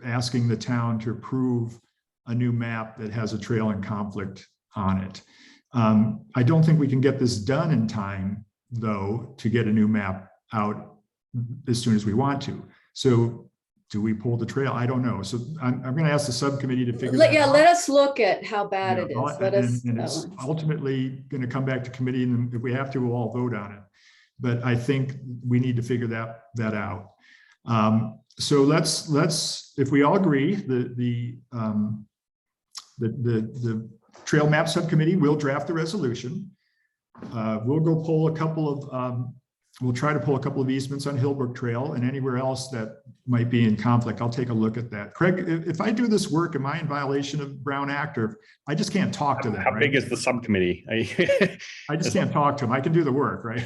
asking the town to approve a new map that has a trail in conflict on it. I don't think we can get this done in time, though, to get a new map out as soon as we want to. So do we pull the trail? I don't know. So I'm going to ask the subcommittee to figure that out. Let us look at how bad it Yeah, is. Let us. and it's ultimately going to come back to committee, and if we have to, we'll all vote on it. But I think we need to figure that out. So let's if we all agree, the trail map subcommittee will draft the resolution. We'll go pull a couple of we'll try to pull a couple of easements on Hillbrook Trail, and anywhere else that might be in conflict, I'll take a look at that. Craig, if I do this work, am I in violation of Brown Act, or I just can't talk to them? How big is the subcommittee? I just can't talk to them. I can do the work, right?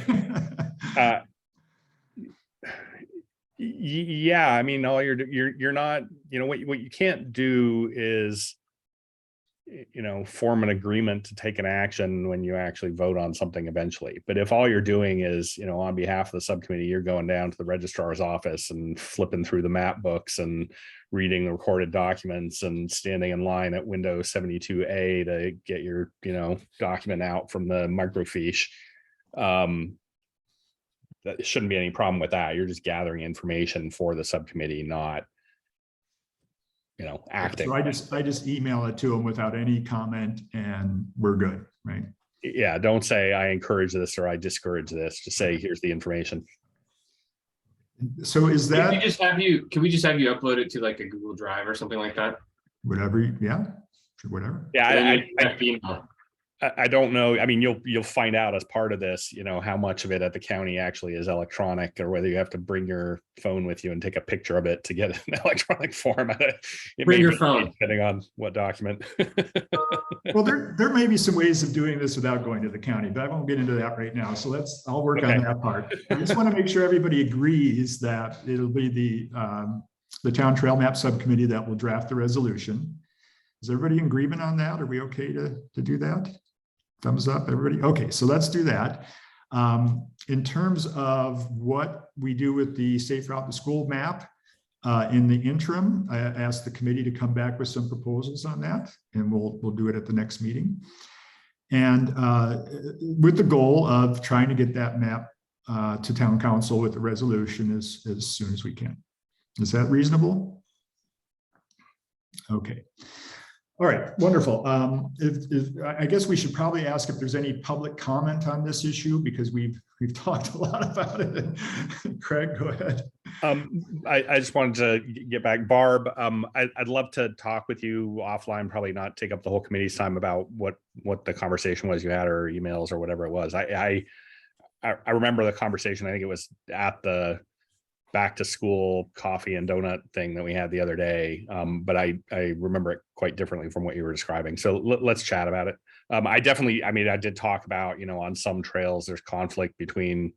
Yeah, I mean, all you're not, you know, what you can't do is, you know, form an agreement to take an action when you actually vote on something eventually. But if all you're doing is, you know, on behalf of the subcommittee, you're going down to the registrar's office and flipping through the map books and reading the recorded documents and standing in line at window 72A to get your, you know, document out from the microfiche, that shouldn't be any problem with that. You're just gathering information for the subcommittee, not, you know, acting. So I just email it to them without any comment, and we're good, right? Yeah, don't say I encourage this or I discourage this. Just say here's the information. So is Can we that just have you upload it to like a Google Drive or something like that? whatever? Yeah, sure, whatever. Yeah, Email. I don't know. I mean, you'll find out as part of this, you know, how much of it at the county actually is electronic, or whether you have to bring your phone with you and take a picture of it to get an electronic format. Bring your phone, depending on what document. Well, there may be some ways of doing this without going to the county, but I won't get into that right now. So I'll work on that part. I just want to make sure everybody agrees that it'll be the town trail map subcommittee that will draft the resolution. Is everybody in agreement on that? Are we okay to do that? Thumbs up, everybody. Okay, so let's do that. In terms of what we do with the safe route to school map, in the interim, I asked the committee to come back with some proposals on that, and we'll do it at the next meeting. And with the goal of trying to get that map to town council with the resolution as soon as we can. Is that reasonable? Okay. All right, wonderful. I guess we should probably ask if there's any public comment on this issue, because we've talked a lot about it. Craig, go ahead. I just wanted to get back, Barb. I'd love to talk with you offline, probably not take up the whole committee's time about what the conversation was you had, or emails, or whatever it was. I remember the conversation. I think it was at the back to school coffee and donut thing that we had the other day. But I remember it quite differently from what you were describing. So let's chat about it. I did talk about, you know, on some trails, there's conflict between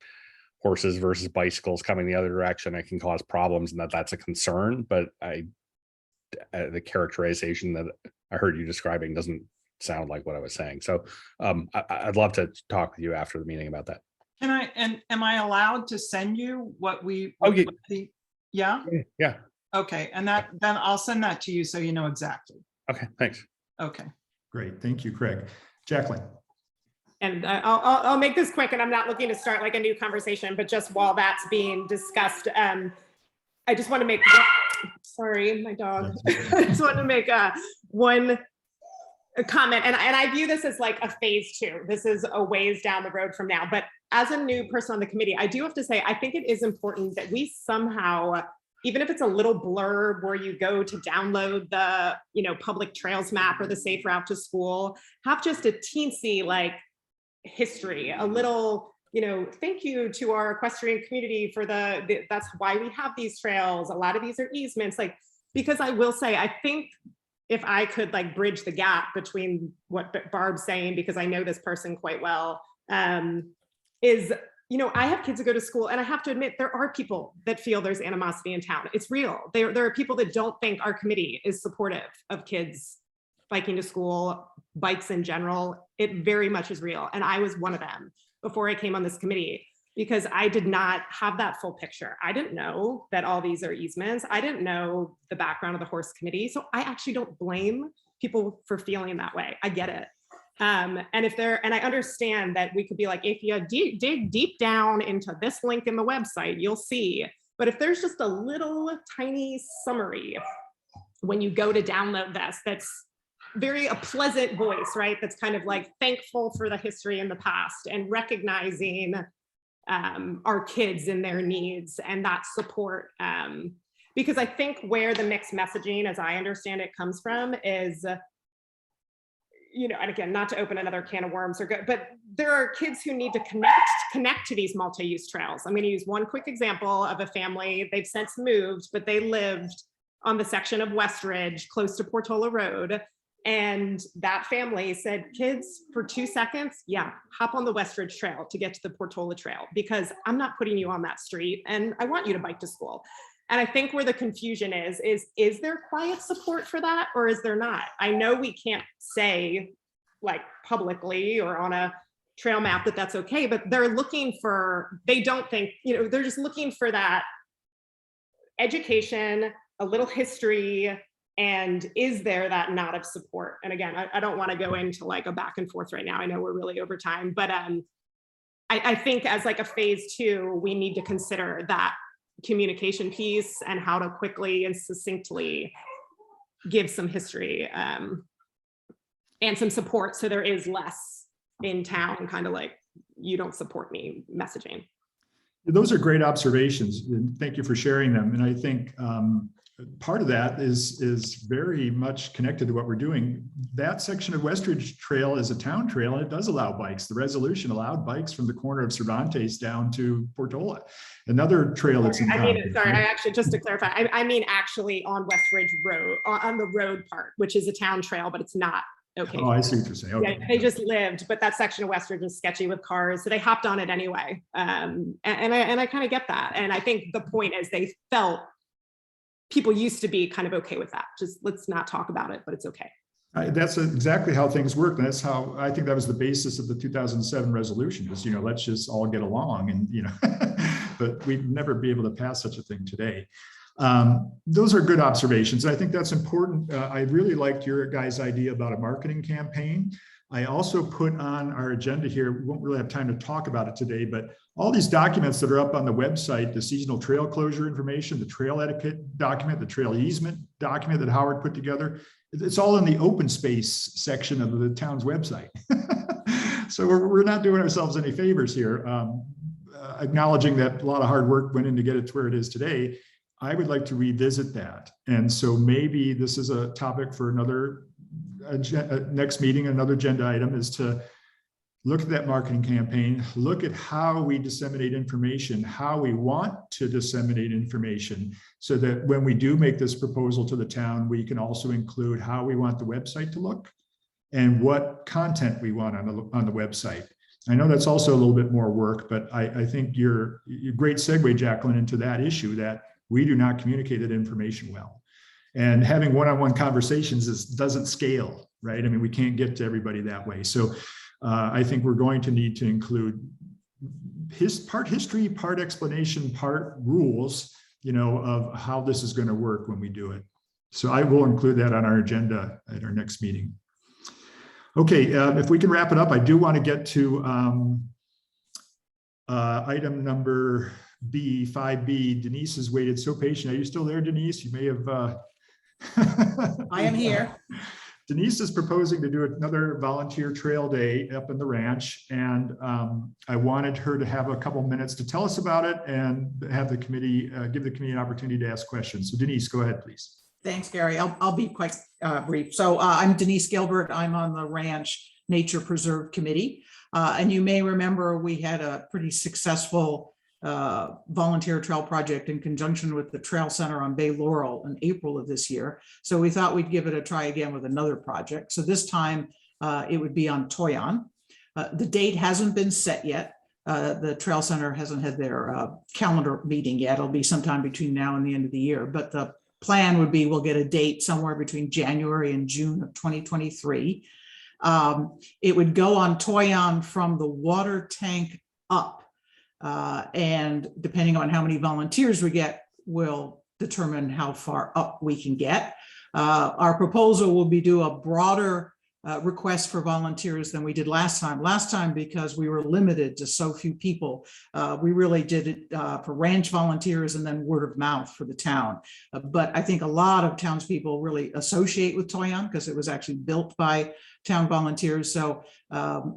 horses versus bicycles coming the other direction. It can cause problems, and that's a concern. But the characterization that I heard you describing doesn't sound like what I was saying. So I'd love to talk with you after the meeting about that. Can I, and am I allowed to send you what we? Okay. Yeah. Yeah. Okay, and then I'll send that to you so you know exactly. Okay, thanks. Okay. Great, thank you, Craig. Jacqueline. And I'll make this quick, and I'm not looking to start like a new conversation, but just while that's being discussed, I just want to make, sorry, my dog. I just want to make one comment, and I view this as like a phase 2. This is a ways down the road from now, but as a new person on the committee, I do have to say, I think it is important that we somehow, even if it's a little blurb where you go to download the, you know, public trails map or the safe route to school, have just a teensy like history, a little, you know, thank you to our equestrian community for that's why we have these trails. A lot of these are easements. Like, because I will say, I think if I could like bridge the gap between what Barb's saying, because I know this person quite well, is, you know, I have kids who go to school, and I have to admit there are people that feel there's animosity in town. It's real. There are people that don't think our committee is supportive of kids biking to school, bikes in general. It very much is real. And I was one of them before I came on this committee, because I did not have that full picture. I didn't know that all these are easements. I didn't know the background of the horse committee. So I actually don't blame people for feeling that way. I get it. And I understand that we could be like, if you dig deep down into this link in the website, you'll see. But if there's just a little tiny summary when you go to download this, that's very a pleasant voice, right? That's kind of like thankful for the history in the past and recognizing our kids and their needs and that support. Because I think where the mixed messaging, as I understand it, comes from is, you know, and again, not to open another can of worms or go, but there are kids who need to connect to these multi-use trails. I'm going to use one quick example of a family. They've since moved, but they lived on the section of Westridge close to Portola Road. And that family said, kids, for 2 seconds, yeah, hop on the Westridge Trail to get to the Portola Trail, because I'm not putting you on that street and I want you to bike to school. And I think where the confusion is there quiet support for that, or is there not? I know we can't say like publicly or on a trail map that that's okay, but they're looking for, they don't think, you know, they're just looking for that education, a little history, and is there that nod of support? And again, I don't want to go into like a back and forth right now. I know we're really over time, but I think as like a phase 2, we need to consider that communication piece and how to quickly and succinctly give some history and some support, so there is less in town kind of like, you don't support me messaging. Those are great observations, and thank you for sharing them. And I think part of that is very much connected to what we're doing. That section of Westridge Trail is a town trail, and it does allow bikes. The resolution allowed bikes from the corner of Cervantes down to Portola. Another trail that's in I actually, just to clarify, I mean actually on Westridge Road, on the road part, which is a town trail, but it's not okay. Oh, I see what you're saying. Okay. Yeah, they just lived, but that section of Westridge is sketchy with cars, so they hopped on it anyway. And I kind of get that. And I think the point is they felt people used to be kind of okay with that. Just let's not talk about it, but it's okay. That's exactly how things work. And that's how I think that was the basis of the 2007 resolution is, you know, let's just all get along and, you know, but we'd never be able to pass such a thing today. Those are good observations. I think that's important. I really liked your guys' idea about a marketing campaign. I also put on our agenda here, we won't really have time to talk about it today, but all these documents that are up on the website, the seasonal trail closure information, the trail etiquette document, the trail easement document that Howard put together, it's all in the open space section of the town's website. So we're not doing ourselves any favors here. Acknowledging that a lot of hard work went in to get it to where it is today, I would like to revisit that. And so maybe this is a topic for another next meeting. Another agenda item is to look at that marketing campaign, look at how we disseminate information, how we want to disseminate information, so that when we do make this proposal to the town, we can also include how we want the website to look and what content we want on the website. I know that's also a little bit more work, but I think you're great segue, Jacqueline, into that issue that we do not communicate that information well. And having one-on-one conversations doesn't scale, right? I mean, we can't get to everybody that way. So I think we're going to need to include part history, part explanation, part rules, you know, of how this is going to work when we do it. So I will include that on our agenda at our next meeting. Okay, if we can wrap it up, I do want to get to item number B, 5B. Denise has waited so patient. Are you still there, Denise? You may have. I am here. Denise is proposing to do another volunteer trail day up in the ranch. And I wanted her to have a couple minutes to tell us about it and have the committee, give the committee an opportunity to ask questions. So Denise, go ahead, please. Thanks, Gary. I'll be quite brief. So I'm Denise Gilbert. I'm on the Ranch Nature Preserve Committee. And you may remember we had a pretty successful volunteer trail project in conjunction with the Trail Center on Bay Laurel in April of this year. So we thought we'd give it a try again with another project. So this time it would be on Toyon. The date hasn't been set yet. The Trail Center hasn't had their calendar meeting yet. It'll be sometime between now and the end of the year. But the plan would be we'll get a date somewhere between January and June of 2023. It would go on Toyon from the water tank up. And depending on how many volunteers we get, will determine how far up we can get. Our proposal will be do a broader request for volunteers than we did last time. Last time, because we were limited to so few people, we really did it for ranch volunteers and then word of mouth for the town. But I think a lot of townspeople really associate with Toyon because it was actually built by town volunteers. So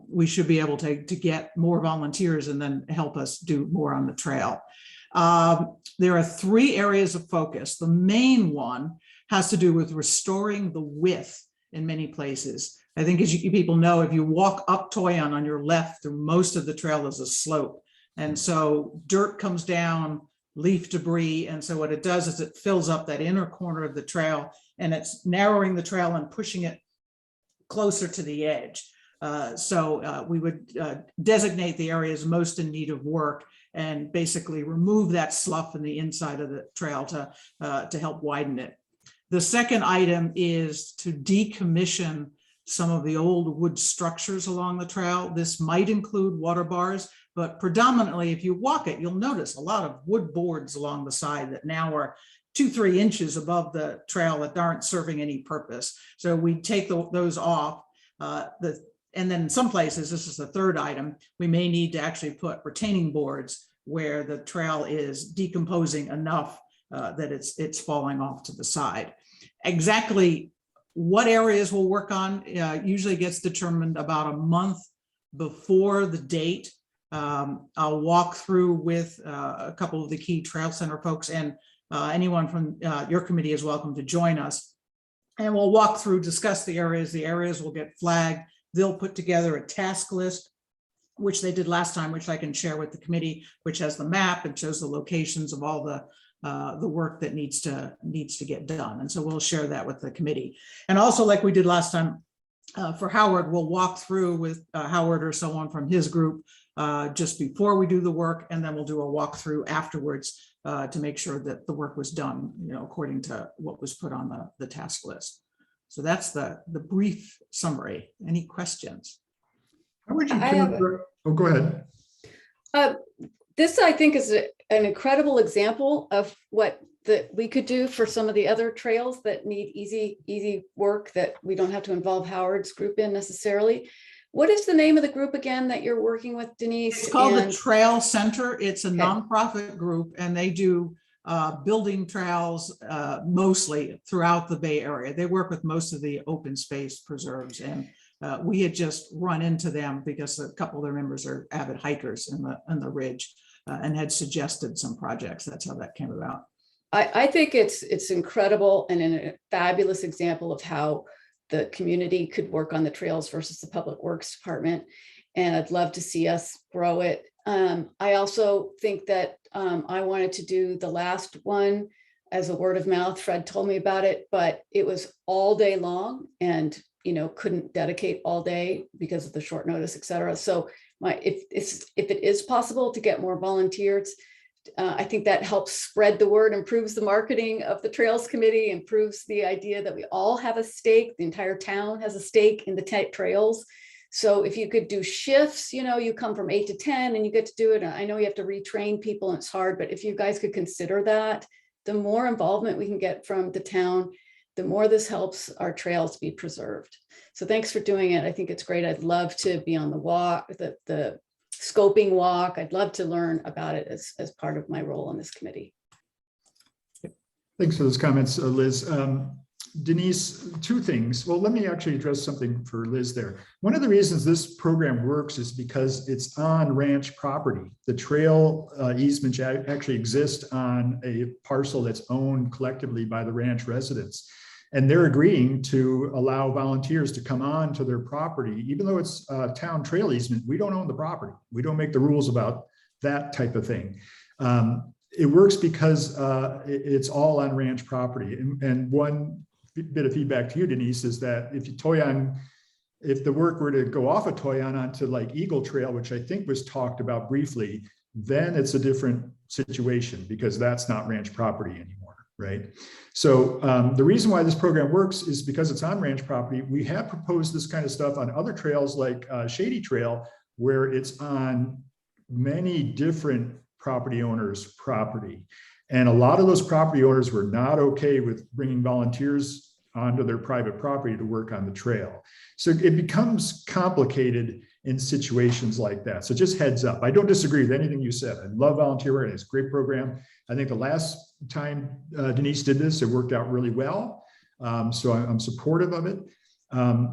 we should be able to get more volunteers and then help us do more on the trail. There are 3 areas of focus. The main one has to do with restoring the width in many places. I think as people know, if you walk up Toyon on your left, through most of the trail is a slope. And so dirt comes down, leaf debris. And so what it does is it fills up that inner corner of the trail, and it's narrowing the trail and pushing it closer to the edge. So we would designate the areas most in need of work and basically remove that slough in the inside of the trail to help widen it. The second item is to decommission some of the old wood structures along the trail. This might include water bars, but predominantly if you walk it, you'll notice a lot of wood boards along the side that now are 2-3 inches above the trail that aren't serving any purpose. So we take those off. And then in some places, this is the third item, we may need to actually put retaining boards where the trail is decomposing enough that it's falling off to the side. Exactly what areas we'll work on usually gets determined about a month before the date. I'll walk through with a couple of the key Trail Center folks, and anyone from your committee is welcome to join us. And we'll walk through, discuss the areas. The areas will get flagged. They'll put together a task list, which they did last time, which I can share with the committee, which has the map and shows the locations of all the work that needs to get done. And so we'll share that with the committee. And also, like we did last time for Howard, we'll walk through with Howard or someone from his group just before we do the work, and then we'll do a walkthrough afterwards to make sure that the work was done, according to what was put on the task list. So that's the brief summary. Any questions? How would you oh, go ahead. This, I think, is an incredible example of what we could do for some of the other trails that need easy work that we don't have to involve Howard's group in necessarily. What is the name of the group again that you're working with, Denise? It's called the Trail Center. It's a nonprofit group, and they do building trails mostly throughout the Bay Area. They work with most of the open space preserves, and we had just run into them because a couple of their members are avid hikers in the ridge and had suggested some projects. That's how that came about. I think it's incredible and a fabulous example of how the community could work on the trails versus the Public Works Department. And I'd love to see us grow it. I also think that I wanted to do the last one as a word of mouth. Fred told me about it, but it was all day long and, couldn't dedicate all day because of the short notice, et cetera. So if it is possible to get more volunteers, I think that helps spread the word, improves the marketing of the Trails Committee, improves the idea that we all have a stake. The entire town has a stake in the trails. So if you could do shifts, you come from 8 to 10 and you get to do it. I know you have to retrain people and it's hard, but if you guys could consider that, the more involvement we can get from the town, the more this helps our trails be preserved. So thanks for doing it. I think it's great. I'd love to be on the walk, the scoping walk. I'd love to learn about it as part of my role on this committee. Thanks for those comments, Liz. Denise, 2 things. Well, let me actually address something for Liz there. One of the reasons this program works is because it's on ranch property. The trail easements actually exist on a parcel that's owned collectively by the ranch residents. And they're agreeing to allow volunteers to come on to their property. Even though it's a town trail easement, we don't own the property. We don't make the rules about that type of thing. It works because it's all on ranch property. And one bit of feedback to you, Denise, is that if the work were to go off of Toyon onto like Eagle Trail, which I think was talked about briefly, then it's a different situation because that's not ranch property anymore, right? So the reason why this program works is because it's on ranch property. We have proposed this kind of stuff on other trails like Shady Trail, where it's on many different property owners' property. And a lot of those property owners were not okay with bringing volunteers onto their private property to work on the trail. So it becomes complicated in situations like that. So just heads up. I don't disagree with anything you said. I love volunteer work. It's a great program. I think the last time Denise did this, it worked out really well. So I'm supportive of it.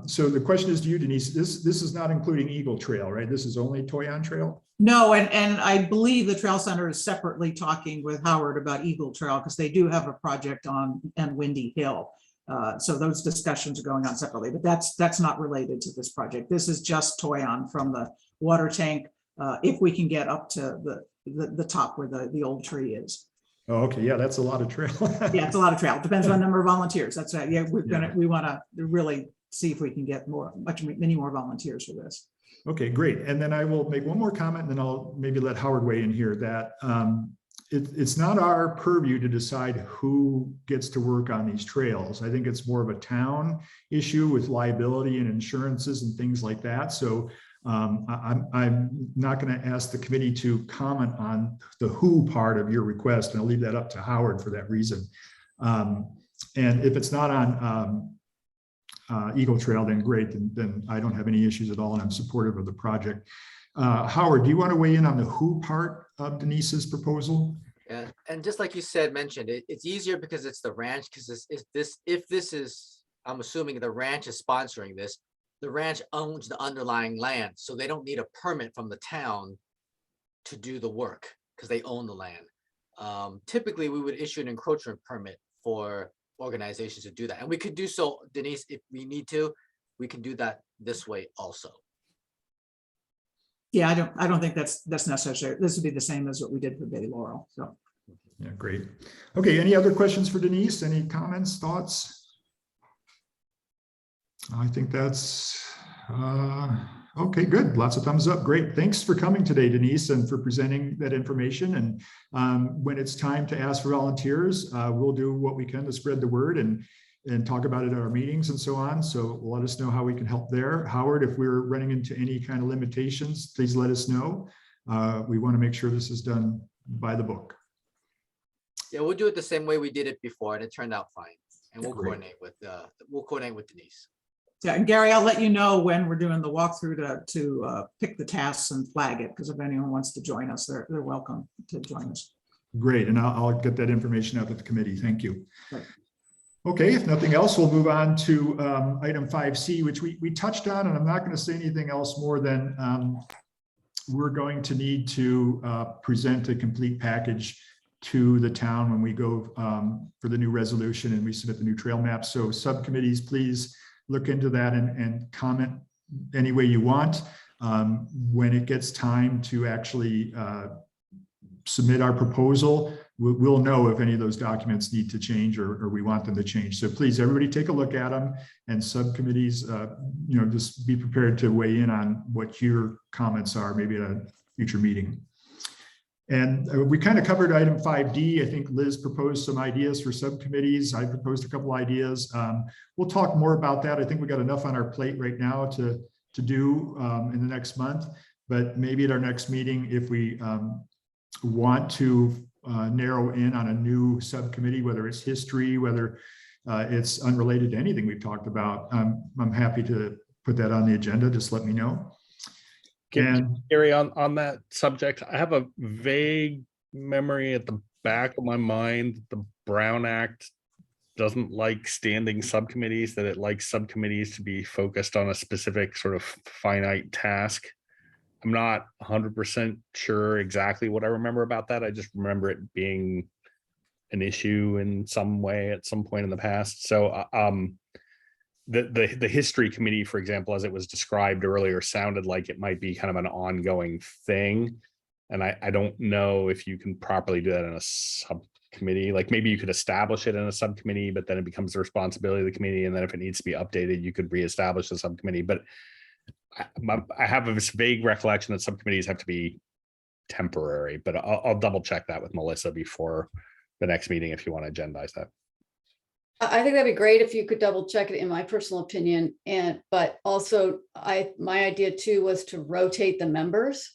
So the question is to you, Denise, this is not including Eagle Trail, right? This is only Toyon Trail? No, and I believe the Trail Center is separately talking with Howard about Eagle Trail because they do have a project on Windy Hill. So those discussions are going on separately, but that's not related to this project. This is just Toyon from the water tank, if we can get up to the top where the old tree is. Oh, okay. Yeah, that's a lot of trail. Yeah, it's a lot of trail. Depends on the number of volunteers. That's right. Yeah, we want to really see if we can get many more volunteers for this. Okay, great. And then I will make one more comment, and then I'll maybe let Howard weigh in here that it's not our purview to decide who gets to work on these trails. I think it's more of a town issue with liability and insurances and things like that. So I'm not going to ask the committee to comment on the who part of your request, and I'll leave that up to Howard for that reason. And if it's not on Eagle Trail, then great, then I don't have any issues at all, and I'm supportive of the project. Howard, do you want to weigh in on the who part of Denise's proposal? Yeah, and just like you said, mentioned, it's easier because it's the ranch, because if this is, I'm assuming the ranch is sponsoring this, the ranch owns the underlying land, so they don't need a permit from the town to do the work because they own the land. Typically, we would issue an encroachment permit for organizations to do that, and we could do so, Denise, if we need to. We can do that this way also. Yeah, I don't think that's necessary. This would be the same as what we did for Bay Laurel. So yeah, great. Okay, any other questions for Denise? Any comments, thoughts? I think that's okay, good. Lots of thumbs up. Great. Thanks for coming today, Denise, and for presenting that information. And when it's time to ask for volunteers, we'll do what we can to spread the word and talk about it at our meetings and so on. So let us know how we can help there. Howard, if we're running into any kind of limitations, please let us know. We want to make sure this is done by the book. Yeah, we'll do it the same way we did it before, and it turned out fine. And we'll Great. coordinate with Denise. yeah, and Gary, I'll let you know when we're doing the walkthrough to pick the tasks and flag it, because if anyone wants to join us, they're welcome to join us. Great, and I'll get that information out to the committee. Thank you. Right. Okay, if nothing else, we'll move on to item 5C, which we touched on, and I'm not going to say anything else more than we're going to need to present a complete package to the town when we go for the new resolution and we submit the new trail map. So subcommittees, please look into that and comment any way you want. When it gets time to actually submit our proposal, we'll know if any of those documents need to change or we want them to change. So please, everybody take a look at them, and subcommittees, just be prepared to weigh in on what your comments are, maybe at a future meeting. And we kind of covered item 5D. I think Liz proposed some ideas for subcommittees. I proposed a couple ideas. We'll talk more about that. I think we got enough on our plate right now to do in the next month, but maybe at our next meeting, if we want to narrow in on a new subcommittee, whether it's history, whether it's unrelated to anything we've talked about, I'm happy to put that on the agenda. Just let me know. And Gary, on that subject, I have a vague memory at the back of my mind that the Brown Act doesn't like standing subcommittees, that it likes subcommittees to be focused on a specific sort of finite task. I'm not 100% sure exactly what I remember about that. I just remember it being an issue in some way at some point in the past. So the history committee, for example, as it was described earlier, sounded like it might be kind of an ongoing thing. And I don't know if you can properly do that in a subcommittee. Like maybe you could establish it in a subcommittee, but then it becomes the responsibility of the committee. And then if it needs to be updated, you could reestablish the subcommittee. But I have this vague recollection that subcommittees have to be temporary, but I'll double check that with Melissa before the next meeting if you want to agendize that. I think that'd be great if you could double check it, in my personal opinion. But also my idea too was to rotate the members.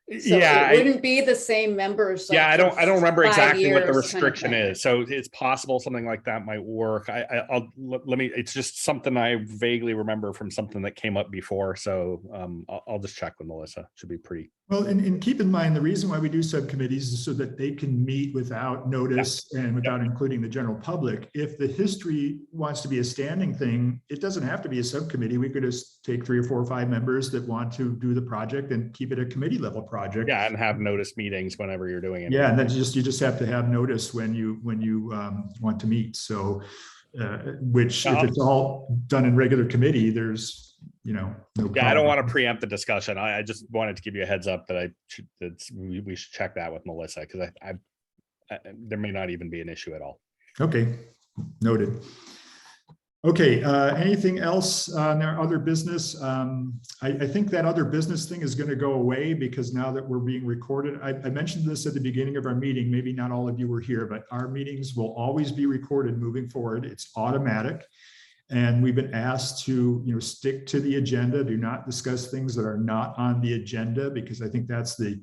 So Yeah, it wouldn't be the same members. Yeah, like, I don't remember 5 exactly what the years kind of restriction thing. is. So it's possible something like that might work. Let me, it's just something I vaguely remember from something that came up before. So I'll just check with Melissa. Should be pretty. Well, and keep in mind, the reason why we do subcommittees is so that they can meet without notice and without including the general public. If the history wants to be a standing thing, it doesn't have to be a subcommittee. We could just take 3 or 4 or 5 members that want to do the project and keep it a committee level project. Yeah, and have notice meetings whenever you're doing it. Yeah, and then you just have to have notice when you want to meet. So, which if it's all done in regular committee, there's no Yeah, I don't want to preempt the discussion. I just wanted to give you a heads up that we should check that with Melissa, because I there may not even be an issue at all. Okay, noted. Okay, anything else on our other business? I think that other business thing is going to go away because now that we're being recorded, I mentioned this at the beginning of our meeting, maybe not all of you were here, but our meetings will always be recorded moving forward. It's automatic. And we've been asked to, stick to the agenda, do not discuss things that are not on the agenda, because I think that's the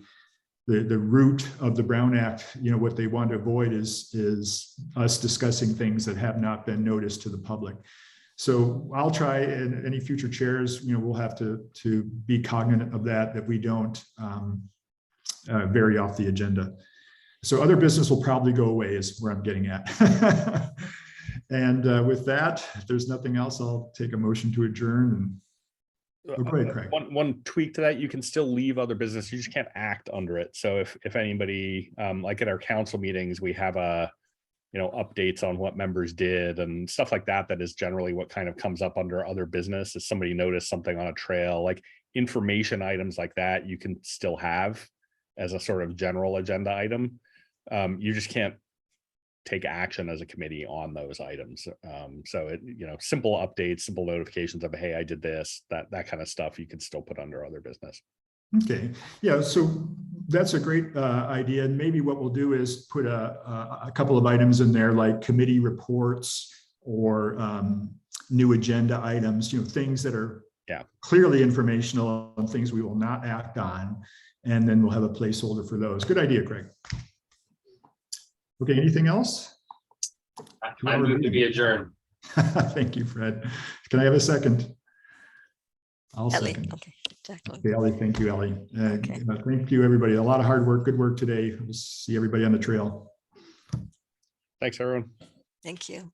root of the Brown Act. What they want to avoid is us discussing things that have not been noticed to the public. So I'll try, and any future chairs, we'll have to be cognizant of that we don't vary off the agenda. So other business will probably go away is where I'm getting at. And with that, if there's nothing else, I'll take a motion to adjourn. And go ahead, Craig. One tweak to that, you can still leave other business, you just can't act under it. So if anybody, like at our council meetings, we have updates on what members did and stuff like that. That is generally what kind of comes up under other business. If somebody noticed something on a trail, like information items like that, you can still have as a sort of general agenda item. You just can't take action as a committee on those items. So simple updates, simple notifications of, hey, I did this, that kind of stuff, you can still put under other business. Okay, yeah, so that's a great idea. And maybe what we'll do is put a couple of items in there, like committee reports or new agenda items, things that are clearly informational and things we will not act on. And then we'll have a placeholder for those. Good idea, Craig. Okay, anything else? I move to be adjourned. Thank you, Fred. Can I have a second? I'll Ellie, second. okay, Jacqueline. Okay, Ellie, thank you, Ellie. Okay. Thank you, everybody. A lot of hard work, good work today. We'll see everybody on the trail. Thanks, everyone. Thank you.